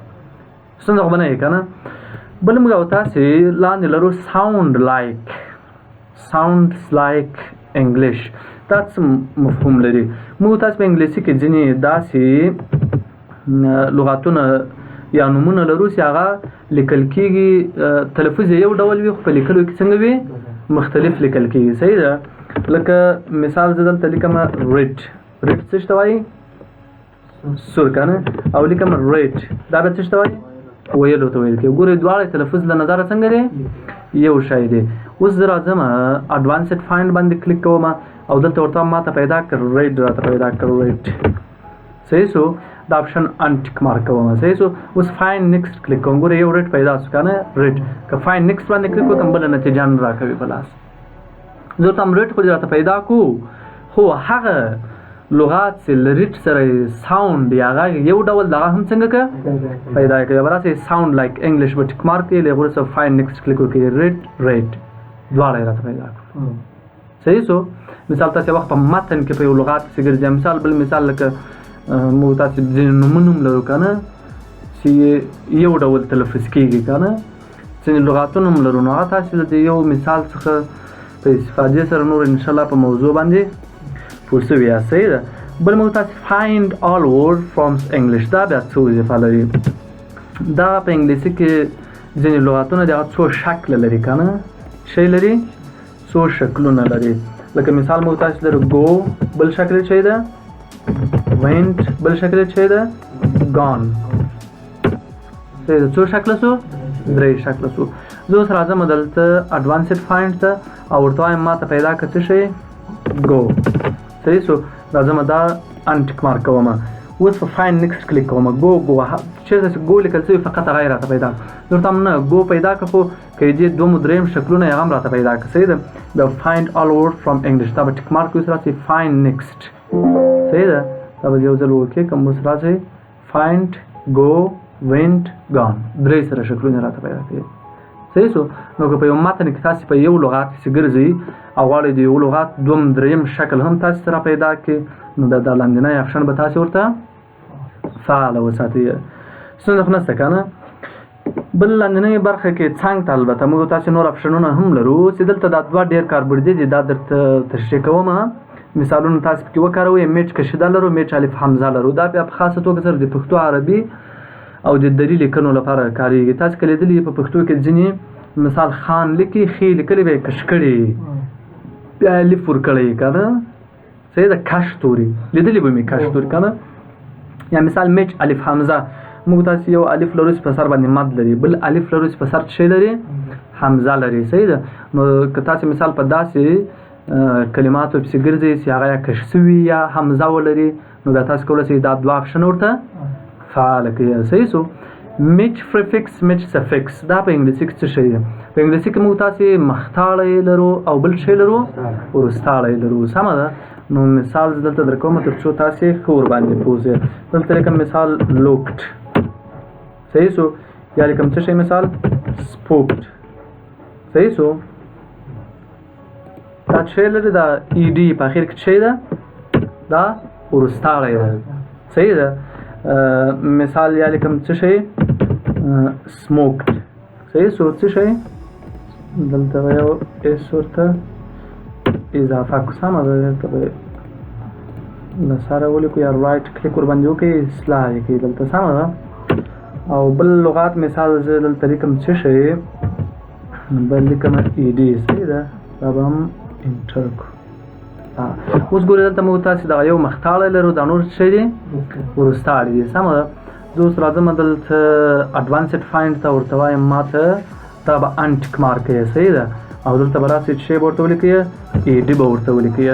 S1: ستونزه خو به نه یې که نه. بل موږ او تاسې لاندې لرو ساوند لایک، ساوندز لایک انګلیش. دا څه مفهوم لري؟ موږ تاسو په انګلیسي کې ځینې داسې لغاتونه یا نومونه لرو چې هغه لیکل کېږي تلفظ یې یو ډول وي خو په لیکلو کې څنګه وي؟ مختلف لیکل کېږي. صحیح ده. لکه مثال زه دلته لیکم ریډ. ریډ څه شي ته وایي؟ سور که نه. او لیکم ریډ دا به څه شي ته وایي؟ ویلو ته ویل کېږي. ګورئ دواړه تلفظ له نظره څنګه دی؟ یو شی دی. اوس زه راځم اډوانسډ فایند باندې کلیک کوم او دلته ورته ماته پیدا کړ ریډ راته پیدا کړ ریډ. صحیح سو دا آپشن ان ټک مارک کوم. صحیح سو اوس فایند نیکسټ کلیک کوم. ګورئ یو ریډ پیدا شو که نه ریډ. که فایند نیکسټ باندې کلیک وکړم بله نتیجه نه راکوي په لاس. زه ورته هم ریډ خو راته پیدا کړو خو هغه لغات چې له ریډ سره ساوند یا غږ یو ډول دغه هم څنګه که پیدا یې کوي. به راسئ ساوند لایک انګلیش به ټک مارک کړئ، له هغې وروسته فایند نیکسټ کلیک وکړئ. ریډ ریډ دواړه یې راته پیدا کړو. صحیح سو مثال تاسې وخت په متن کې په یو لغات پسې ګرځئ. مثال بل مثال لکه موږ تاسې ځینې نومونه هم لرو که نه چې یو ډول تلفظ کېږي که نه. ځینې لغاتونه هم لرو نو هغه تاسې د یو مثال څخه په استفادې سره نور انشاءالله په موضوع باندې پوه شوي یاست. صحیح ده. بل موږ تاسې فایند آل ورډ فرام انګلیش دا بیا څه وظیفه لري؟ دا په انګلیسي کې ځینې لغاتونه د هغه څو شکله لري که نه. شی لري څو شکلونه لري. لکه مثال موږ تاسې لرو ګو بل شکل یې څه ده؟ وینټ بل شکل یې څه ده؟ ګان. صحیح ده. څو شکله سو؟ 3 شکله سو. زه اوس راځم دلته اډوانسډ فایند ته او ورته وایم ماته پیدا کړه څه شی؟ ګو. صحیح سو راځم دا ان ټک مارک کوم. اوس په فاین نیکسټ کلیک کوم ګو چېرته چې ګو لیکل شوي فقط هغه یې راته پیدا کړه درته هم نه ګو پیدا کړه خو که یې دې دوم درېیم شکلونه یې هم راته پیدا کړه صحیح ده بیا فایند آل ورډ فرام انګلیش دا به ټیک مارک اوس راشي فاین نیکسټ صحیح ده دا به یو ځل وکړې کوم اوس راشي فایند ګو وینټ ګان درې سره شکلونه راته پیدا کوي صحیح شو نو که په یو متن کې تاسې په یو لغات پسې ګرځئ او غواړئ د یو لغات دوم درېیم شکل هم تاسې سره پیدا کړي نو بیا دا لاندنی اپشن به تاسې ورته فعاله وساتئ ستونزه خو نشته که نه بل لاندنۍ برخه کې څنګ ته البته موږ تاسې نور اپشنونه هم لرو چې دلته دا دوه ډېر کاربردي دي دا درته تشریح کوم مثالونه تاسې پکې وکاروئ میچ کشیده لرو میچ الف حمزه لرو دا بیا په خاصه توګه سره د پښتو عربي او د دري لیکنو لپاره کارېږي تاسې که لیدلي په پښتو کې ځینې مثال خان لیکي ښې لیکلې به یې کش کړي بیا الف ورکړی که نه صحیح ده کش توري لیدلي به مې کش توري که نه یا مثال میچ الف حمزه موږ تاسې یو الف لرو چې په سر باندې مد لري بل الف لرو چې په سر څه لري حمزه لري صحیح ده نو که تاسې مثال په داسې کلماتو پسې ګرځئ چې هغه یا کش سوي یا حمزه ولري نو بیا تاسې کولی شئ دا دوه اپشن ورته فعاله کړئ صحیح شو میچ پریفکس میچ سفکس دا په انګلیسي کې څه شی دی په انګلیسي کې موږ تاسې مختاړی لرو او بل شی لرو وروستاړی لرو سمه ده نو مثال زه دلته در کوم تر څو تاسې ښه ورباندې پوه شئ دلته لیکم مثال لوکډ صحیح شو یا لیکم څه شی مثال سپوکډ صحیح شو دا څه لري دا ای ډي په اخر کې څه ده دا وروستاړی ده صحیح ده مثال یا لیکم څه شی سموکډ صحیح شو څه شی دلته یو اس ورته اضافه کو سمه ده دلته به له سره ولیکو یا رایټ کلیک ورباندې وکړئ اصلاح یې کړئ دلته سمه ده او بل لغات مثال زه دلته لیکم څه شی بل لیکم ای ډي صحیح ده دا به هم انټر کړو اوس ګورئ دلته موږ تاسې دغه یو مختاړی لرو دا نور څه دی وروستاړی دی سمه ده زه اوس راځم دلته اډوانسډ فایند ته ورته وایم ماته دا به انټیک مارک یې صحیح ده او دلته به راسئ څه به ورته ولیکئ ای ډي به ورته ولیکئ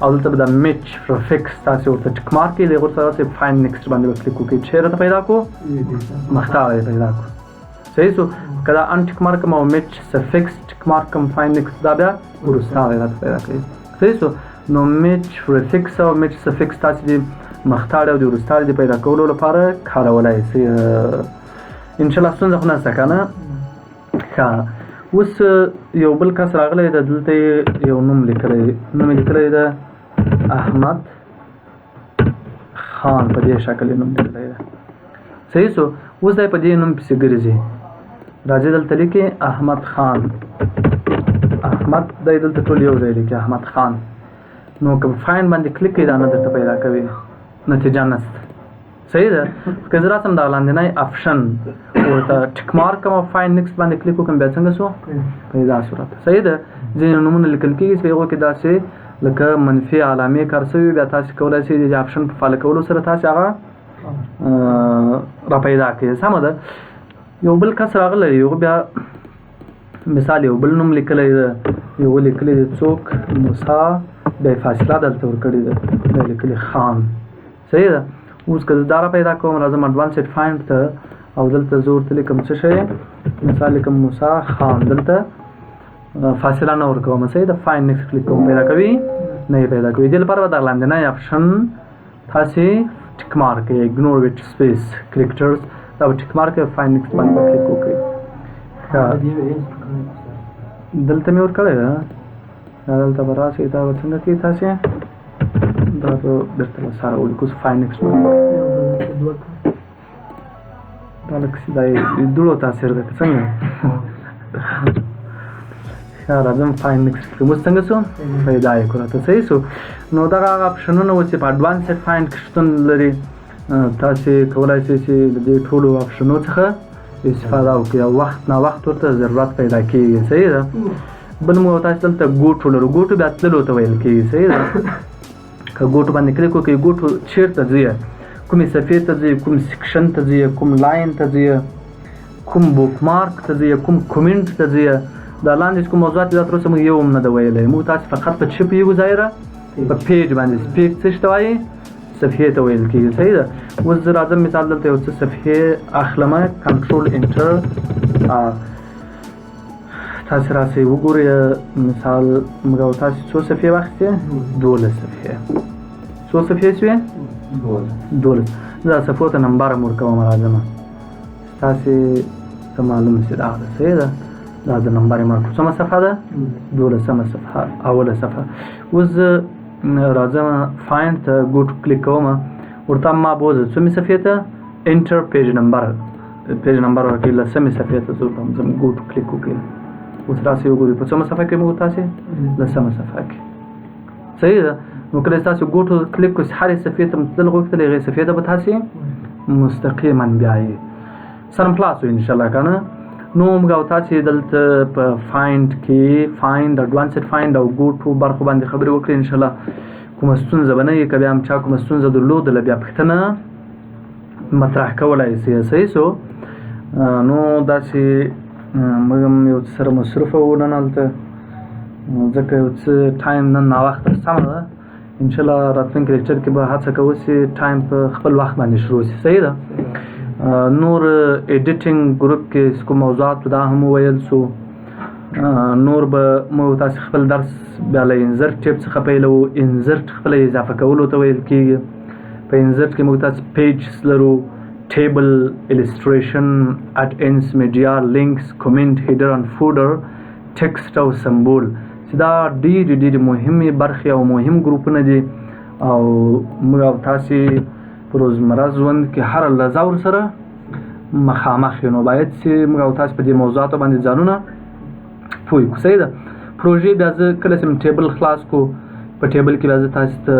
S1: او دلته به دا میچ پریفکس تاسې ورته ټیک مارک یې د هغې ورته راسئ فایند نیکسټ باندې به کلیک وکړئ څه راته پیدا کړو مختاړی پیدا کړو صحیح شو که دا انټیک مارک هم او میچ سفکس ټیک مارک هم فایند نیکسټ دا بیا وروستاړی راته پیدا کوي صحیح شو نو میچ پریفکس او میچ سفکس تاسې د مختاړی او د وروستاړي د پیدا کولو لپاره کارولی شئ انشاءالله ستونزه خو نشته که نه ښه اوس یو بل کس راغلی ده دلته یو نوم لیکلی نوم یې لیکلی ده احمد خان په دې شکل یې نوم لیکلی ده صحیح شو اوس دی په دې نوم پسې ګرځي راځي دلته لیکي احمد خان احمد دی دلته ټول یو ځای لیکي احمد خان نو که په فاین باندې کلیک کړئ دا نه درته پیدا کوي نتیجه نشته صحیح ده که زه راسم دا لاندنی اپشن ورته ټیک مارک کوم او فاین نیکسټ باندې کلیک وکړم بیا څنګه شو په دا صورت صحیح ده ځینې نومونه لیکل کېږي چې په هغو کې داسې لکه منفي علامې کار شوي بیا تاسې کولی شئ د اپشن په فعاله کولو سره تاسې هغه را پیدا کړئ سمه ده یو بل کس راغلی یو بیا مثال یو بل نوم لیکلی ده یو لیکلی ده څوک موسی بیا فاصله دلته ورکړې ده بیا لیکلی خان صحیح ده اوس که زه دا را پیدا کوم راځم اډوانسډ فایند ته او دلته زه ورته لیکم څه شی مثال لیکم موسی خان دلته فاصله نه ورکوم صحیح ده فایند نیکسټ کلیک کوم پیدا کوي نه یې پیدا کوي دې لپاره به دا لاندنی اپشن تاسې ټیک مارک یې اګنور ویټ سپیس کریکټرز دا به ټیک مارک یې فایند نیکسټ باندې کلیک وکړئ دلته مې ورکړی ده دلته به راسئ دا به څنګه کوي تاسې دا به بېرته له سره ولیکو فایند نیکسټ باندې دا لکه دا یې دوړو تاثیر ده که څنګه ښه راځم فایند نیکسټ کوم اوس څنګه شو پیدا یې کړو راته صحیح شو نو دغه هغه اپشنونه وو چې په اډوانسډ فایند کې شتون لري تاسې کولی شئ چې د دې ټولو اپشنو څخه استفاده وکړئ او وخت ناوخت ورته ضرورت پیدا کېږي صحیح ده بل مو تاسې دلته ګوټو لرو ګوټو بیا تللو ته ویل کېږي صحیح ده که ګوټو باندې کلیک وکړئ ګوټو چېرته ځي کومې صفحې ته ځي کوم سیکشن ته ځي کوم لاین ته ځي کوم بوک مارک ته ځي کوم کومنټ ته ځي دا لاندې چې کوم موضوعات دي دا تر اوسه موږ یو هم نه ده ویلی موږ تاسې فقط په څه پوهېږو ظاهره په پیج باندې پیج څه شته وایي صفحې ته ویل کېږي. صحیح ده. اوس زه راځم مثال دلته یو څه صفحې اخلمه. کنټرول انټر تاسې راسئ وګورئ. مثال موږ او تاسې څو صفحې واخیستې؟ 12 صفحې. څو صفحې شوې؟ 12. زه صفحو ته نمبر هم ورکوم. راځم تاسې ته معلوم شي دا ده. صحیح ده. دا د نمبر یې مارکو. څومره صفحه ده؟ 12مه صفحه، اوله صفحه. اوس زه راځم فایند ته ګو ټو کلیک کوم. ورته ما بوزه څومې صفحې ته؟ انټر پیج نمبر ورکړي. 10مې صفحې ته زه ځم ګو ټو کلیک وکړي. اوس راسئ وګورئ په څومره صفحه کې موږ تاسې 10مه صفحه کې. صحیح ده. نو کله چې تاسو ګو ټو کلیک کوئ هرې صفحې ته تلل غوښتل هغې صفحې ته به تاسې مستقیما بیایي. سم خلاص وي انشاءالله که نه. نو موږ او تاسې دلته په فایند کې فایند اډوانسډ فایند او ګو ټو برخو باندې خبرې وکړې. انشاءالله کومه ستونزه به نه وي. که بیا هم چا کومه ستونزه درلودله بیا پوښتنه مطرح کولی شي. صحیح شو. نو داسې موږ هم یو څه سره مصروفه وو نن هلته، ځکه یو څه ټایم نن ناوخته سمه ده. انشاءالله راتلونکي لیکچر کې به هڅه کوو چې ټایم په خپل وخت باندې شروع شي. صحیح ده. نور ایډیټینګ ګروپ کې کوم موضوعات دا هم وویل شو. نور به موږ تاسې خپل درس بیا له انزرټ ټیپ څخه پیلوو. انزرټ خپله اضافه کولو ته ویل کېږي. په انزرټ کې موږ تاسې پیجز لرو، ټیبل، السټریشن، اټ انس، میډیا، لینکس، کومنټ، هیډر ان فوډر، ټیکسټ او سمبول چې دا ډېرې مهمې برخې او مهم ګروپونه دي. او موږ او تاسې په روزمره ژوند کې هره لحظه ورسره مخامخ یو. نو باید چې موږ او تاسې په دې موضوعاتو باندې ځانونه پوه کړو. صحیح ده. پروژې بیا زه کله چې ټیبل خلاص کړو په ټیبل کې بیا زه تاسې ته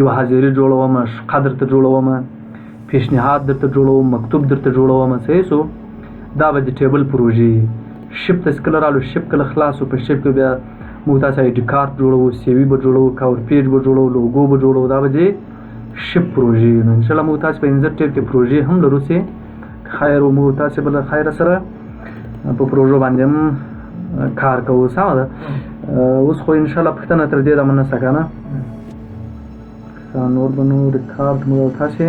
S1: یوه حاضري جوړوم، شقه درته جوړوم، پیشنهاد درته جوړوم، مکتوب درته جوړوم. صحیح شو. دا به د ټیبل پروژې. شپ ته چې کله رالو شپ کله خلاصو په شپ کې بیا موږ تاسې آی ډي کارت جوړوو، سی وي به جوړوو، کور پیج به جوړوو، لوګو به جوړوو. دا به د شپ پروژې. نو انشاءالله موږ تاسې په انزر ټیپ کې پروژې هم لرو چې خیر و موږ تاسې به له خیره سره په پروژو باندې هم کار کوو. سمه ده. اوس خو انشاءالله پوښتنه تر دې دمه نشته که نه. نور به نو ریکارډ موږ تاسې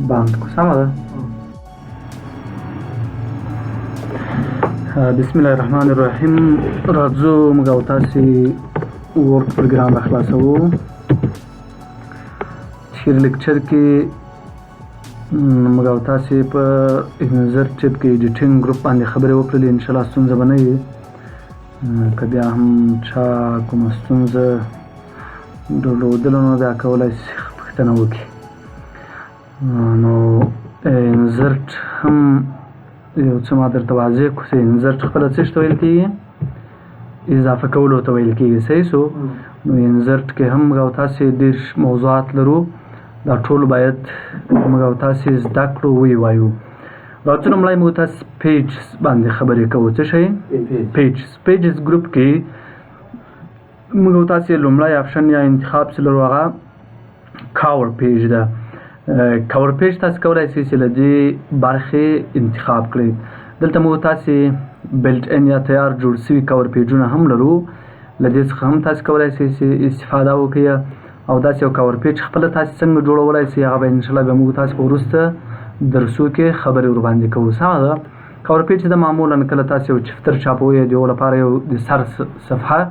S1: بند کړو. سمه ده. بسم الله الرحمن الرحیم. راځو موږ او تاسې ورک پروګرام راخلاصوو. تېر لیکچر کې موږ او تاسې په انزر ټیپ کې ایډیټینګ ګروپ باندې خبرې وکړلې. انشاءالله ستونزه به نه وي. که بیا هم چا کومه ستونزه درلودله نو بیا کولی شي پوښتنه وکړي. نو انزرټ هم یو څه ما درته واضح کړو چې انزرټ خپله څه ته ویل کېږي؟ اضافه کولو ته ویل کېږي. صحیح شو. نو انزرټ کې هم موږ او تاسې ډېر موضوعات لرو. دا ټول باید موږ او تاسې زده کړو وی وایو. راځو لومړی موږ تاسې پیج باندې خبرې کوو. څه شی؟ پیجز ګروپ کې موږ او تاسې لومړی آپشن یا انتخاب چې لرو هغه کاور پیج ده. کاور پیج تاسې کولی شئ چې له دې برخې انتخاب کړئ. دلته موږ تاسې بلټ ان یا تیار جوړ شوي کاور پیجونه هم لرو. له دې څخه هم تاسې کولی شئ چې استفاده وکړئ. او داسې یو کاور پیج خپله تاسې څنګه جوړولی شئ هغه به انشاءالله بیا موږ تاسې په وروسته درسو کې خبرې ورباندې کوو. سمه ده. کاور پیج د معمولا کله تاسې یو چفتر چاپوئ د یو لپاره یو د سر صفحه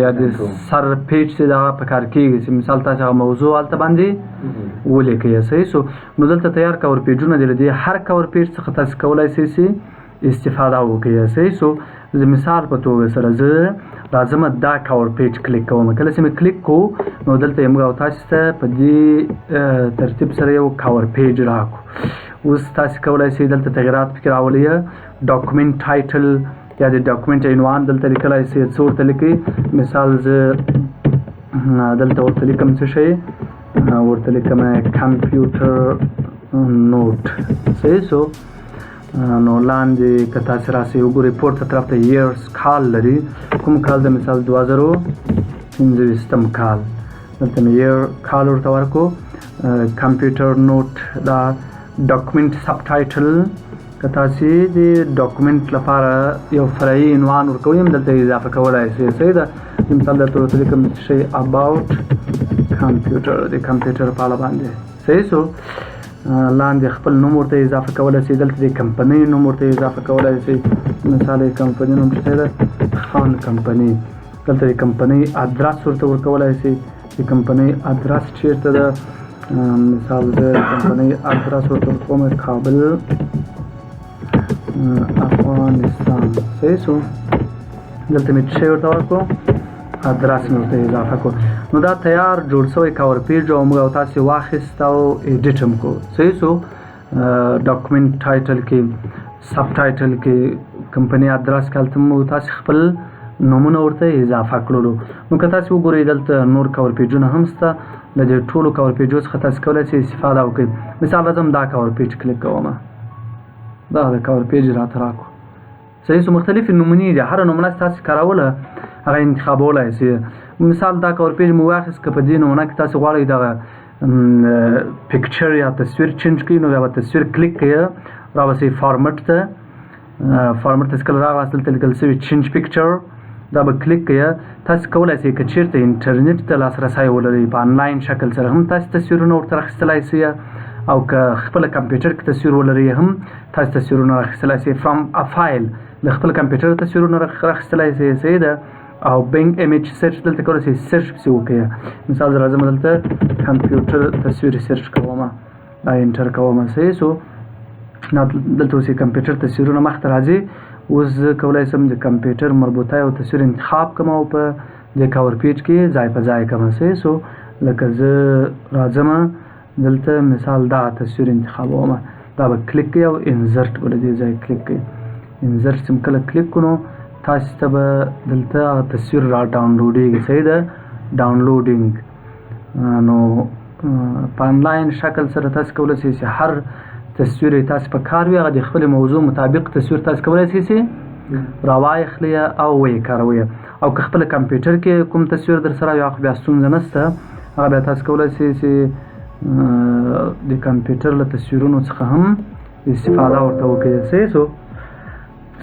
S1: یا د سر پیج چې دغه په کار کېږي چې مثال تاسې هغه موضوع هلته باندې ولیکئ. صحیح شو. نو دلته تیار کاور پیجونه دي. له دې هر کاور پیج څخه تاسې کولی شئ چې استفاده وکړئ. صحیح شو. زه مثال په توګه سره زه راځم دا کاور پیج کلیک کوم. کله چې مې کلیک کوو نو دلته موږ او تاسې ته په دې ترتیب سره یو کاور پیج راکړو. اوس تاسې کولی شئ دلته تغیرات پکې راولئ. ډاکومنټ ټایټل یا د ډاکومنټ عنوان دلته لیکلی شئ. څه ورته لیکئ؟ مثال زه دلته ورته لیکم څه شی؟ ورته لیکم کمپیوټر نوټ. صحیح شو. نو لاندې که تاسې راسئ وګورئ پورته طرف ته ایرس کال لري. کوم کال د مثال 2015 کال. دلته مې ایر کال ورته ورکړو. کمپیوټر نوټ دا ډاکومنټ سب ټایټل. که تاسې د ډاکومنټ لپاره یو فرعي عنوان ورکوئ هم دلته اضافه کولی شئ. صحیح ده. مثال درته ورته لیکم شی اباوټ کمپیوټر د کمپیوټر په اړه باندې صحیح شو. لاندې خپل نوم ورته اضافه کولی شئ، دلته د کمپنۍ نوم ورته اضافه کولی شئ. مثال د کمپنۍ نوم څه ده؟ خان کمپنۍ. دلته د کمپنۍ ادرس ورته ورکولی شئ. د کمپنۍ ادرس چیرته ده؟ مثال د کمپنۍ ادرس ورته ورکوم کابل افغانستان. صحیح شو. دلته مې څه ورته ورکړو؟ ادرس مې ورته اضافه کړو. نو دا تیار جوړ شوی کور پیج او موږ تاسې واخیست او ایډیټ هم کړو. صحیح شو. ډاکومنټ ټایټل کې، سب ټایټل کې، کمپنۍ ادرس کې هلته موږ تاسې خپل نومونه ورته اضافه کړلو. نو که تاسې وګورئ دلته نور کور پیجونه هم شته. له دې ټولو کور پیجو څخه تاسې کولی شئ استفاده وکړئ. مثال راځم دا کور پیج کلیک کوم، دا د کور پیج راته راکړو. صحیح شو. مختلفې نمونې دي، هره نمونه چې تاسې کاروله هغه انتخابولی شئ. مثال دا کور پیج مو واخیست، که په دې نمونه کې تاسې غواړئ دغه پکچر یا تصویر چینج کړئ نو بیا به تصویر کلیک کړئ، را به شئ فارمټ ته. فارمټ ته چې کله راغلاست دلته لیکل شوي چینج پکچر، دا به کلیک کړئ. تاسې کولی شئ که چېرته انټرنیټ ته لاسرسی ولرئ په آنلاین شکل سره هم تاسې تصویرونه ورته راخیستلی شئ، او که خپله کمپیوټر کې تصویر ولرئ هم تاسې تصویرونه راخیستلی شئ. فرام ا فایل له خپل کمپیوټر تصویرونه راخیستلی شئ. صحیح ده. او بینګ ایمیج سرچ دلته کولی شئ سرچ پسې وکړئ. مثال زه راځم دلته کمپیوټر تصویر سرچ کوم، دا انټر کوم. صحیح شو. دلته اوس کمپیوټر تصویرونه مخته راځي. اوس زه کولی شم د کمپیوټر مربوطه یو تصویر انتخاب کړم او په دې کور پیج کې ځای په ځای کړم. صحیح شو. لکه زه راځم دلته مثال دا تصویر انتخابوم، دا به کلیک کړئ او انزرټ به له دې ځای کلیک کړئ. انزرټ چې کله کلیک کړو تاسې ته به دلته تصویر را ډاونلوډېږي. صحیح ده. ډاونلوډینګ. نو په آنلاین شکل سره تاسې کولی شئ چې هر تصویر یې تاسې په کار وي هغه د خپلې موضوع مطابق تصویر تاسې کولی شئ چې راواخلئ او ویې کاروئ. او که خپله کمپیوټر کې کوم تصویر در سره وي هغه بیا ستونزه نشته، هغه بیا تاسې کولی شئ چې د کمپیوټر له تصویرونو څخه هم استفاده ورته وکړئ. صحیح شو.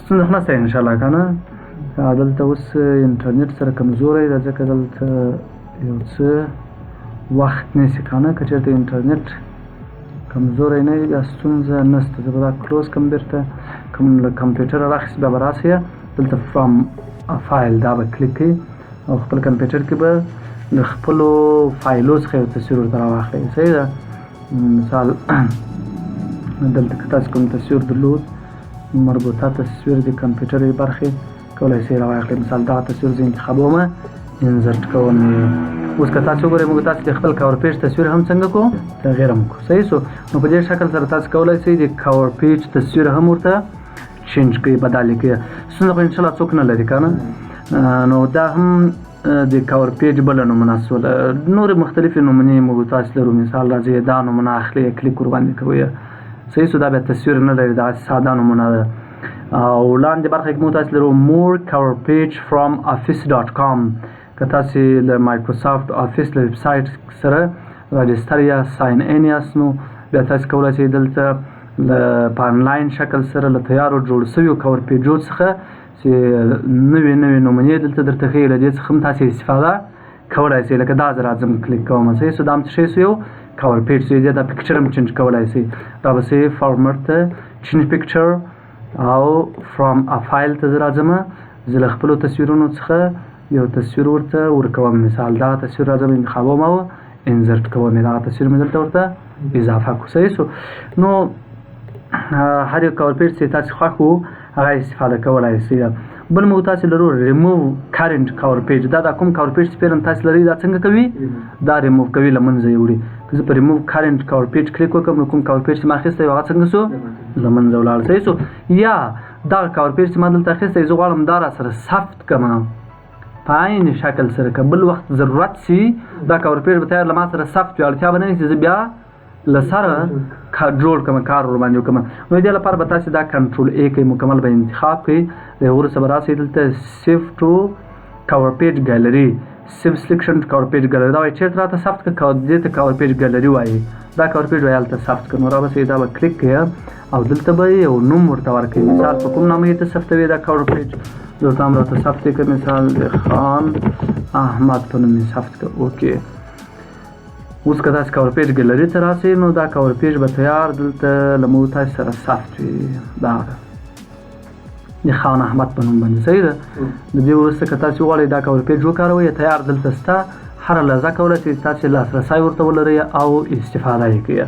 S1: ستونزه خو نشته انشاءالله که نه. دلته اوس انټرنیټ سره کمزوری ده ځکه دلته یو څه وخت نیسي که نه. که چېرته انټرنیټ کمزوری نه وي بیا ستونزه نشته. زه به دا کلوز کړم بېرته. کوم له کمپیوټره راخیست بیا به راسئ دلته فرام فایل، دا به کلیک کړئ او خپل کمپیوټر کې به د خپلو فایلو څخه یو تصویر ورته راواخلئ. صحیح ده. مثال دلته که تاسې کوم تصویر درلود مربوطه تصویر د کمپیوټر برخې کولی شئ راواخلئ. مثال دا تصویر زه انتخابوم، انزرټ کوم. اوس که تاسې وګورئ موږ تاسې د خپل کور پیج تصویر هم څنګه کړو؟ تغییر هم کړو. صحیح شو. نو په دې شکل سره تاسې کولی شئ د کور پیج تصویر هم ورته چینج کړئ، بدل یې کړئ. ستونزه خو انشاءالله څوک نه لري که نه. نو دا هم د کور پیج بله نمونه شوله. نورې مختلفې نمونې موږ تاسې لرو. مثال راځئ دا نمونه اخلئ، کلیک ورباندې کوئ. صحیح شو. دا بیا تصویر نه لري، دا ساده نمونه ده. او لاندې برخه کې موږ تاسې لرو more cover page from office.com. که تاسې له مایکروسافټ آفیس له ویب سایټ سره راجستر یا ساین ان یاست نو بیا تاسې کولی شئ دلته په آنلاین شکل سره له تیارو جوړ شویو کور پیجو څخه چې نوې نمونې دلته درته ښیي، له دې څخه هم تاسې استفاده کولی شئ. لکه دا زه راځم کلیک کوم. صحیح شو. دا هم څه شی شو؟ یو کور پیج شو. دا پکچر هم چینج کولی شئ. دا به شئ فارمټ ته چینج پکچر او فرام ا فایل ته زه راځم. زه له خپلو تصویرونو څخه یو تصویر ورته ورکوم. مثال دا تصویر راځم انتخابوم او انزرټ کوم. دا تصویر مې دلته ورته اضافه کړو. صحیح شو. نو هر یو کور پیج چې تاسې خوښ وو هغه استفاده کولی شئ. بل موږ تاسې لرو ریموو کرنټ کور پیج. دا کوم کور پیج چې پیرن تاسې لرئ دا څنګه کوي؟ دا ریموو کوي، له منځه یې وړي. که زه په ریموو کرنټ کور پیج کلیک وکړم نو کوم کور پیج چې ما اخیستی وي هغه څنګه شو؟ له منځه ولاړ. صحیح شو. یا دغه کور پیج چې ما دلته اخیستی زه غواړم دا را سره ثبت کړم په عین شکل سره. که بل وخت ضرورت شي دا کور پیج به تیار له ما سره ثبت وي، اړتیا به نه وي چې زه بیا له سره جوړ کړم، کار ورباندې وکړم. نو دې لپاره به تاسې دا کنټرول ای کوئ، مکمل به انتخاب کړئ. د هغه وروسته به راسئ دلته سیو ټو کور پیج ګالري، سیو سلیکشن کور پیج ګالري. دا وایي چېرته راته ثبت کړه، دې ته کور پیج ګالري وایي. دا کور پیج وایي هلته ثبت کړه. نو را به شئ دا به کلیک کړئ او دلته به یو نوم ورته ورکړئ. مثال په کوم نامه یې ته ثبتوي دا کور پیج؟ دلته هم راته ثبت یې کړه. مثال د خان احمد په نوم یې ثبت کړه. اوکې. اوس که تاسو کور پیج ګلري ته راسئ نو دا کور پیج به تیار دلته له موږ تاسو سره ثبت وي. دا د خان احمد په نوم باندې صحیح ده. د دې وروسته که تاسو غواړئ دا کور پیج وکاروئ تیار دلته شته، هره لحظه کولی شئ تاسو لاسرسی ورته ولرئ او استفاده یې کوئ.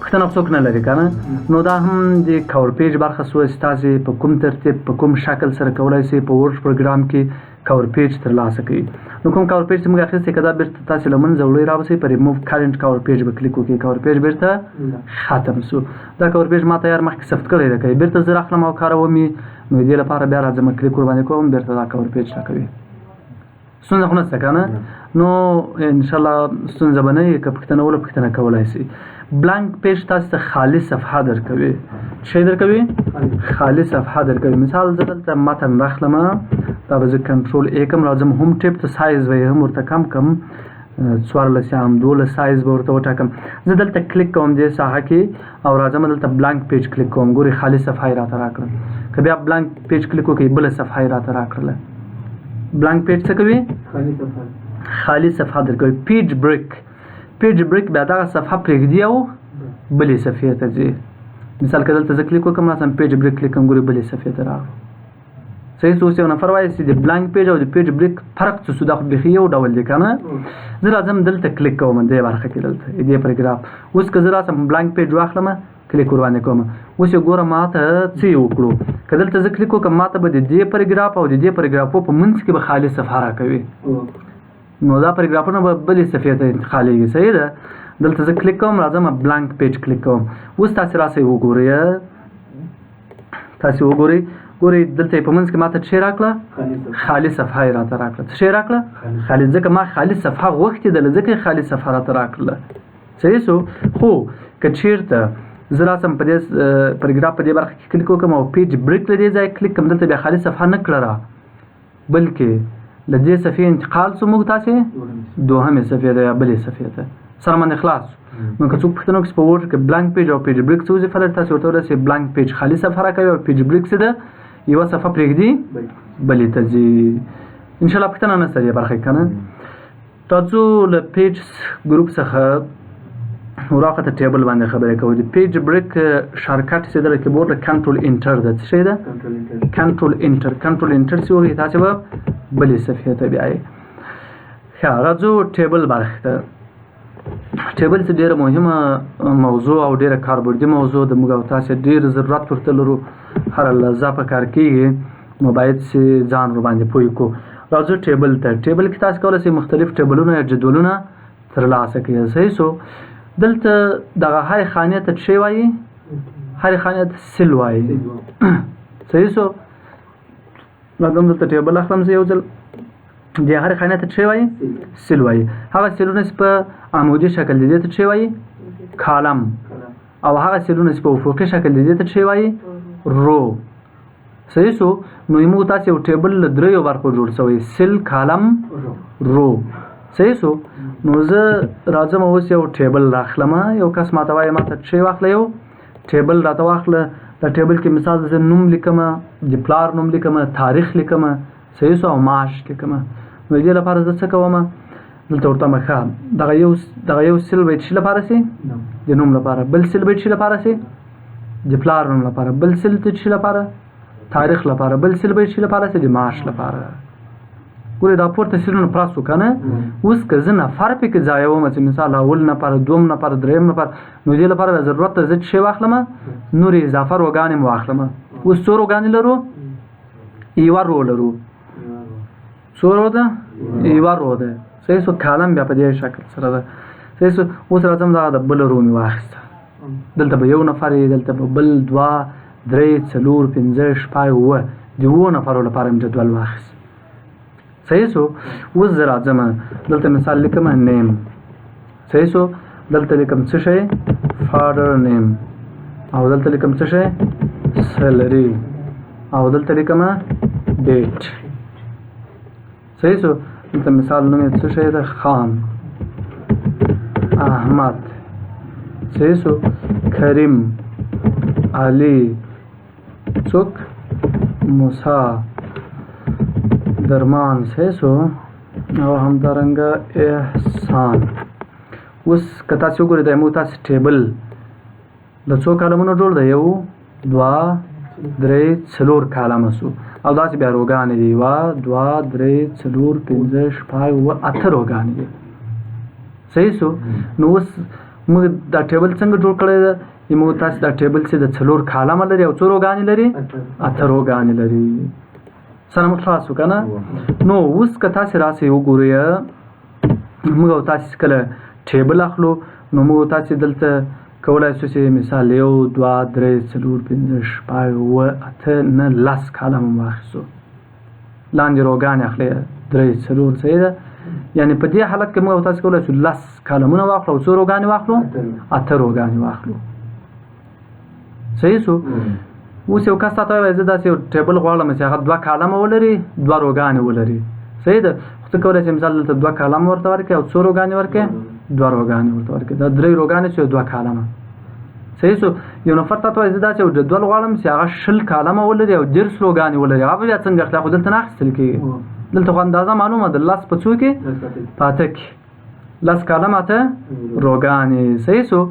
S1: پوښتنه څوک نه لري که نه، نو دا هم د کور پیج برخه سوه چې تاسې په کوم ترتیب په کوم شکل سره کولی شئ په ورډ پروګرام کې کور پیج ترلاسه کوي. نو کوم کور پیج چې موږ اخیستی که دا بیرته تاسې له منځه وړئ راباسئ په ریموو کرنټ کور پیج به کلیک وکړئ، کور پیج بیرته ختم سو. دا کور پیج ما تیار مخکې ثبت کړی ده، که بیرته زه راخلم او کاروم یې نو دې لپاره بیا راځم کلیک ورباندې کوم بیرته دا کور پیج راکوي. ستونزه خو نشته که نه، نو انشاءالله ستونزه به نه وي. که پوښتنه وله پوښتنه کولی شئ. بلانک پیج تاسو ته خالي صفحه درکوي. څه شی درکوي؟ خالي صفحه درکوي. مثال زه دلته متن راخلم، دا به زه کنټرول ا کوم راځم هوم ټیب ته سایز به یې هم ورته کم کم 14 یا 12 سایز به ورته وټاکم. زه دلته کلیک کوم دې ساحه کې او راځم دلته بلانک پیج کلیک کوم. ګورئ خالي صفحه یې راته راکړه. که بیا بلانک پیج کلیک وکړئ بله صفحه یې راته راکړله. بلانک پیج څه کوي؟ خالي صفحه درکوي. پیج بریک بیا دغه صفحه پرېږدي او بلې صفحې ته ځي. مثال که دلته زه کلیک وکړم راسم پیج بریک کلیک کوم ګورئ بلې صفحې ته راغلم. صحیح څه اوس یو نفر وایي چې د بلانک پیج او د پیج بریک فرق څه شو؟ دا خو بیخي یو ډول دی که نه. زه راځم دلته کلیک کوم دې برخه کې دلته دې پروګرام. اوس که زه راسم بلانک پیج واخلم کلیک ورباندې کوم، اوس یې ګوره ما ته څه یې وکړو. که دلته زه کلیک وکړم ما ته به د دې پروګراف او د دې پروګرافو په منځ کې به خالي صفحه راکوي. نو دا پروګرافونه به بلې صفحې ته انتقالېږي. صحیح ده. دلته زه کلیک کوم راځم بلانک پیج کلیک کوم. اوس تاسې راسئ وګورئ، تاسې وګورئ ګورئ دلته یې په منځ کې ما ته څه راکړه؟ خالي صفحه یې راته راکړه. څه شی راکړه؟ خالي. ځکه ما خالي صفحه غوښتې ده ځکه یې خالي صفحه راته راکړله. صحیح شو. خو که چېرته زه راسم په دې پروګرام په دې برخه کې کلیک وکړم او پیج بریک له دې ځای کلیک کړم دلته بیا خالي صفحه نه کړه را، بلکې له دې صفحې انتقال شو موږ تاسې دوهمې صفحې ته یا بلې صفحې ته سره باندې خلاص. نو که څوک پوښتنه وکړي په ورډ کې بلانک پیج او پیج بریک څه وظیفه لري تاسې ورته ورسئ بلانک پیج خالي صفحه راکوي او پیج بریک څه ده یوه صفحه پرېږدي بلې ته ځي. انشاءالله پوښتنه نشته دې برخه کې که نه. تاسو له پیج ګروپ څخه وراقه ټیبل باندې خبرې کوو. د پیج بریک شارټکټ چې د کیبورډ کنټرول انټر ده. څه شی ده؟ کنټرول انټر چې وکړئ تاسې به بلې صفحې ته بیایئ. ښه راځو ټیبل برخې ته. ټیبل چې ډېره مهمه موضوع او ډېره کاربردي موضوع ده. موږ او تاسې ډېر ضرورت ورته لرو، هره لحظه په کار کېږي، نو باید چې ځان ورباندې پوه کړو. راځو ټیبل ته. ټیبل کې تاسې کولی شئ مختلف ټیبلونه یا جدولونه ترلاسه کړئ. صحیح شو. دلته دغه هرې خانې ته څه وایي؟ هرې خانې ته سل وایي. صحیح شو. راځم دلته ټیبل اخلم زه یو ځل. دې هرې خانې ته څه وایي؟ سل وایي. هغه سلونه چې په عمودي شکل دي دې ته څه وایي؟ کالم. او هغه سلونه چې په افقي شکل دي دې ته څه وایي؟ رو. صحیح شو. نو موږ تاسې یو ټیبل له دریو برخو جوړ شوی، سل، کالم، رو. صحیح شو. نو زه راځم اوس یو ټیبل راخلم. یو کس ماته وایي ماته څه واخله، یو ټیبل راته واخله. دا ټیبل کې مثال زه نوم لیکم، د پلار نوم لیکم، تاریخ لیکم. صحیح شو. او معاش لیکم. نو دې لپاره زه څه کوم؟ دلته ورته مخه دغه یو سل به څه لپاره سي؟ د نوم لپاره. بل سل به څه لپاره سي؟ د پلار نوم لپاره. بل سل ته څه لپاره؟ تاریخ لپاره. بل سل به څه لپاره سي؟ د معاش لپاره. ګورئ دا پورته سلونه پراسو که نه. اوس که زه نفر پکې ځایوم چې مثال اول نفر، دوم نفر، دریم نفر، نو دې لپاره ضرورت ته زه څه شی واخلم؟ نورې اضافه روګانې مو واخلم. اوس څو روګانې لرو؟ یوه رو لرو. څو رو ده؟ یوه رو ده. صحیح شو. کالم بیا په دې شکل سره ده. صحیح شو. اوس راځم دغه د بله رو مې واخیسته. دلته به یو نفر یې، دلته به بل، دوه، درې، څلور، پنځه، شپږ، اووه. د اووه نفرو لپاره مې جدول واخیست. صحیح شو. اوس زه راځم دلته مثال لیکم نیم. صحیح شو. دلته لیکم څه شی؟ فادر نیم. او دلته لیکم څه شی؟ سیلري. او دلته لیکم ډیټ. صحیح شو. دلته مثال نوم یې څه شی ده؟ خان، احمد. صحیح شو. کریم، علي، څوک؟ موسی، درمان. صحیح شو. او همدارنګه احسان. اوس که تاسو وګورئ دا موږ تاسو ټیبل د څو کالمونو جوړ دی 1 2 3 4 کالمه سو او داسې بیا روګانې دي 1 2 3 4 5 6 8 روګانې دي صحیح سو نو اوس موږ دا ټیبل څنګه جوړ کړی دی موږ تاسو دا ټیبل چې د 4 کالمه لري او څو روګانې لري 8 روګانې لري سره مو خلاصو کنه نو اوس که تاسو راسئ وګورئ موږ تاسو کله ټیبل اخلو نو موږ تاسو دلته کولای شو چې مثال 1 2 3 4 5 6 8 9 10 کالم واخیستو لاندې روګانې اخلي 3 4 صحیح ده یعنی په دې حالت کې موږ تاسو کولای شو 10 کالمونه واخلو څو روګانې واخلو 8 روګانې واخلو صحیح شو اوس یو کس تاسو وایي زه داسې یو ټیبل غواړم چې هغه 2 کالمه ولري 2 روګانې ولري صحیح ده خو ته کولای شې مثال دلته 2 کالمه ورته ورکړې او څو روګانې ورکړې 2 روګانې ورته ورکړې دا 3 روګانې چې 2 کالمه صحیح شو یو نفر تاسو وایي زه داسې یو جدول غواړم چې هغه 10 کالمه ولري او 10 روګانې ولري هغه بیا څنګه اخلي خو دلته نه اخیستل کېږي دلته خو اندازه معلومه ده 10 په څو کې پاته کې 10 کالمه ته روګانې صحیح شو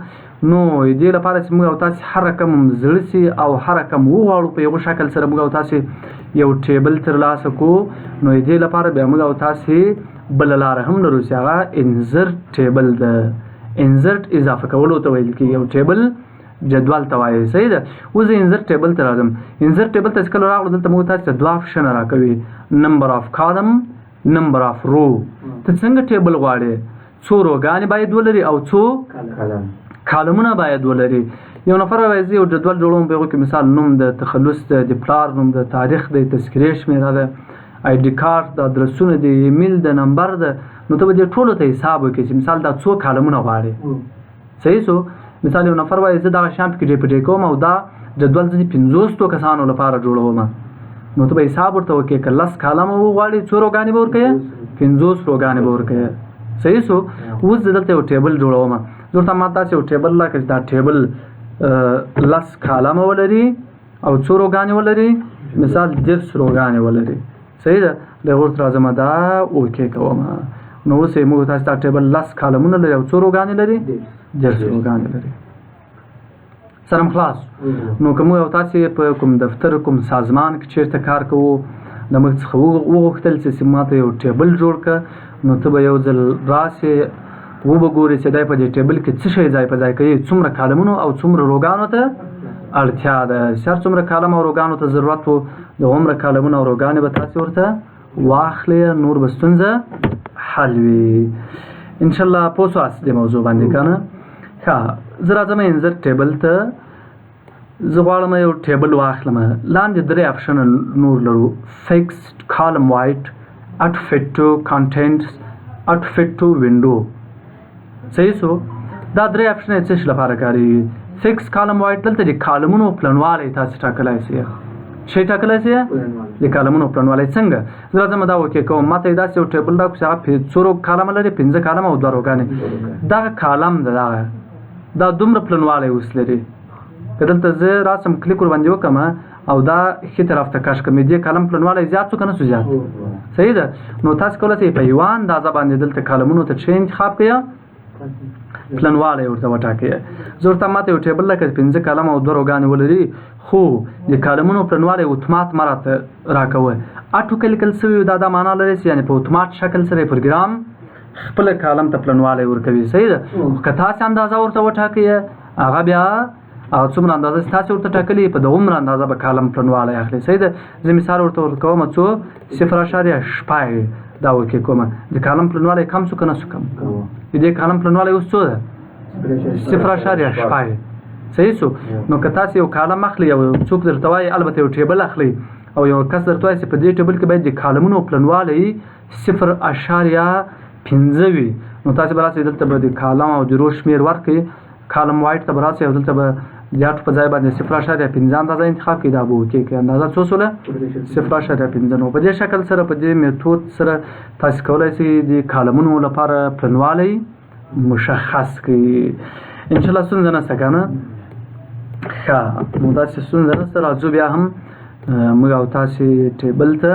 S1: نو دې لپاره چې موږ تاسو هر رقم زړه سي او هر رقم وغواړو په یو شکل سره موږ تاسو یو ټیبل ترلاسه کو نو دې لپاره بیا موږ تاسو بل لاره هم لرو چې هغه انزرت ټیبل ده انزرت اضافه کولو ته ویل کېږي یو ټیبل جدول ته وایي صحیح ده اوس انزرت ټیبل ته راځم انزرت ټیبل ته چې کله راغلو دلته موږ تاسو دوه آپشن راکوي نمبر اف کالم نمبر اف رو ته څنګه ټیبل غواړې څو روګانې باید ولري او څو کالمونه باید ولري یو نفر وایي زه یو جدول جوړوم په هغه کې مثال نوم د تخلص د پلار نوم د تاریخ د تذکرې شمیره ده آی ډي کارت د ادرسونه د ایمیل د نمبر ده نو ته به دې ټولو ته حساب وکړې چې مثال دا څو کالمونه غواړې صحیح شو مثال یو نفر وایي زه دغه شیان پکې ډی په ډی کوم او دا جدول زه د 50 کسانو لپاره جوړوم نو ته به حساب ورته وکړې که 10 کالمه وغواړې څو روګانې به ورکوې 50 روګانې به ورکوې صحیح شو اوس زه دلته یو ټیبل جوړوم ضرورت ما تاسو یو ټیبل لا کې دا ټیبل 10 کالمه ولري او څو روګانې ولري مثال 10 روګانې ولري صحیح ده له ورته راځم دا اوکې کوم نو اوس موږ تاسو دا ټیبل 10 کالمونه لري او څو روګانې لري 10 روګانې لري سره خلاص نو کوم یو تاسو په کوم دفتر کوم سازمان کې چیرته کار کوو د موږ څخه وغوښتل چې ماته یو ټیبل جوړ کړه نو ته به یو ځل راسې وګورې چې دای په دې ټیبل کې څه شی ځای په ځای کوي څومره کالمونو او څومره روګانو ته اړتیا ده چې څومره کالم او روګانو ته ضرورت وو د عمره کالمونو او روګانې به تاسو ورته واخلې نور به ستونزه حل وي ان شاء الله پوه شئ د موضوع باندې کنه ښه زه راځم انزر ټیبل ته زه غواړم یو ټیبل واخلم لاندې 3 آپشن نور لرو فکسډ کالم وایټ اټ فټ ټو کنټینټس اټ فټ ټو وینډو صحیح شو دا 3 آپشن څه لپاره کاری فکس کالم وایټ دلته د کالمونو پلنواله تاسو ټاکلای شئ شي ټاکلای شئ د کالمونو پلنواله څنګه زه راځم دا وکي کوم ماته دا یو ټیبل دا چې هغه 500 کالم لري 15 کالم او 2 روګانې دا کالم دا دومره پلنواله اوس لري کله زه راسم کلیک ور باندې وکم او دا خې طرف ته کاش کوم دې کالم پلنواله زیات څو کنه زیات صحیح ده نو تاسو کولای شئ په یوان دا ځبان دلته کالمونو ته چینج خاپ کړئ پلنواله ورته وټاکئ ضرورت ماته یو ټیبل لکه 15 کالم او 2 روګانې ولري خو د کالمونو پلنواله اتومات مراته راکوي اټو کلیکل سوی دا معنا لري یعنی په اتومات شکل سره پروګرام خپل کالم ته پلنواله ورکوي صحیح ده که تاسو اندازه ورته وټاکئ هغه بیا او څومره اندازه تاسو ورته ټاکلي په دومره اندازه به کالم پلنواله اخلي صحیح ده زه مثال ورته ورکوم څو 0.8 دا وکي کومه د کالم پلنواله کم څو کنه څو کم دې کالم پلنواله اوس څو ده 0.8 صحیح شو نو که تاسو یو کالم اخلي او څوک درته وایي البته یو ټیبل اخلي او یو کس درته وایي چې په دې ټیبل کې باید د کالمونو پلنواله 0.15 وي نو تاسو به راسئ دلته به د کالم او د رو شمیر ورکړئ کالم وایټ ته به راسئ او دلته به زیات په ځای باندې 0.15 اندازه انتخاب کړئ دا به وکړي که اندازه څو سوله 0.15 نو په دې شکل سره په دې میتود سره تاسو کولی شئ د کالمونو لپاره پلنوالی مشخص کړئ ان شاء الله ستونزه نشته که نه ښه نو داسې ستونزه نشته راځو بیا هم موږ او تاسې ټیبل ته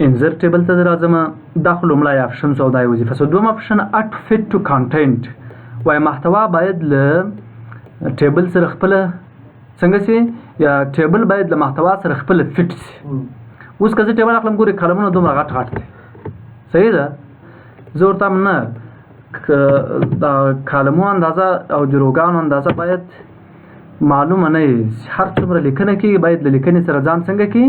S1: انزر ټیبل ته راځم دا خو لومړی اپشن او دا وظیفه سو. دوم اپشن اټ فټ ټو کانټینټ وای محتوا باید له ټیبل سره خپل څنګه سي یا ټیبل باید له محتوا سره خپل فټ سي. اوس که زه ټیبل اخلم ګوري کلمونه دومره غټ غټ دي صحیح ده زه ورته نه دا کلمو اندازه او د روګانو اندازه باید معلومه نه وي. هر څومره لیکنه کېږي باید له لیکنې سره ځان څنګه کړي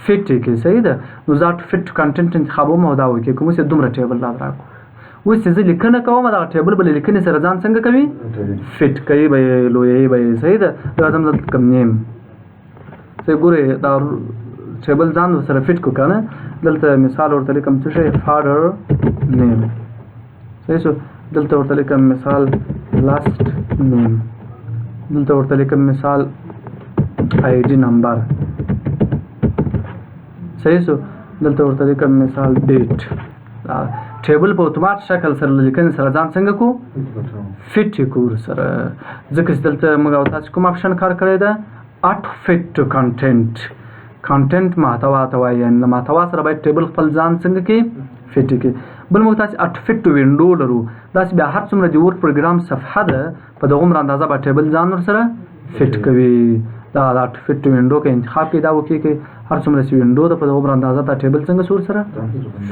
S1: فټ یې کړي صحیح ده. نو زه فټ کنټنټ انتخابوم او دا وکړي کوم چې دومره ټیبل را راکړو. اوس چې زه لیکنه کوم دغه ټیبل به له لیکنې سره ځان څنګه کوي فټ کوي به یې لویوي به یې صحیح ده. دا زم دلته کوم نیم صحیح ګورئ دا ټیبل ځان سره فټ کو که نه دلته مثال ورته لیکم څه شی فادر نیم صحیح شو. دلته ورته لیکم مثال لاست نیم دلته ورته لیکم مثال آی ډي نمبر صحیح شو. دلته ورته لیکم مثال ډیټ. ټیبل په اتومات شکل سره لیکنې سره ځان څنګه کو فټ یې کو سره ځکه چې دلته موږ او تاسو کوم اپشن کار کړی ده اټ فټ ټو کانټینټ. کانټینټ محتوا ته وایي یعنې له محتوا سره باید ټیبل خپل ځان څنګه کړي فټ کړي. بل موږ تاسو اټ فټ ټو وینډو لرو داسې بیا هر څومره د ورډ پروګرام صفحه ده په دغومره اندازه به ټیبل ځان ورسره فټ کوي. دا اټ فټ ټو وینډو کې انتخاب کې دا وکړي چې هر څومره چې وینډو ده په دغومره اندازه دا ټیبل څنګه سور سره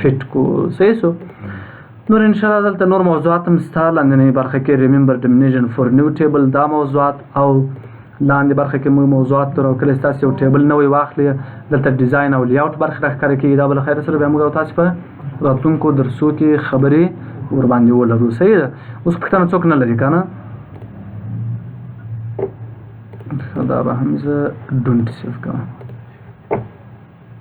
S1: فټ کو صحیح شو. نور ان شاء الله دلته نور موضوعات هم شته. لاندنۍ برخه کې ریممبر ډیمینیشن فور نیو ټیبل دا موضوعات او لاندې برخه کې موږ موضوعات تر او کله ستاسو یو ټیبل نوی واخلي دلته ډیزاین او لیاوټ برخه راښکاره کېږي. دا بل خیر سره بیا موږ او تاسو په راتلونکو درسو کې خبرې ورباندې ولرو صحیح ده. اوس پوښتنه څوک نه لري که نه دا به هم زه ډونټ سیف کوم.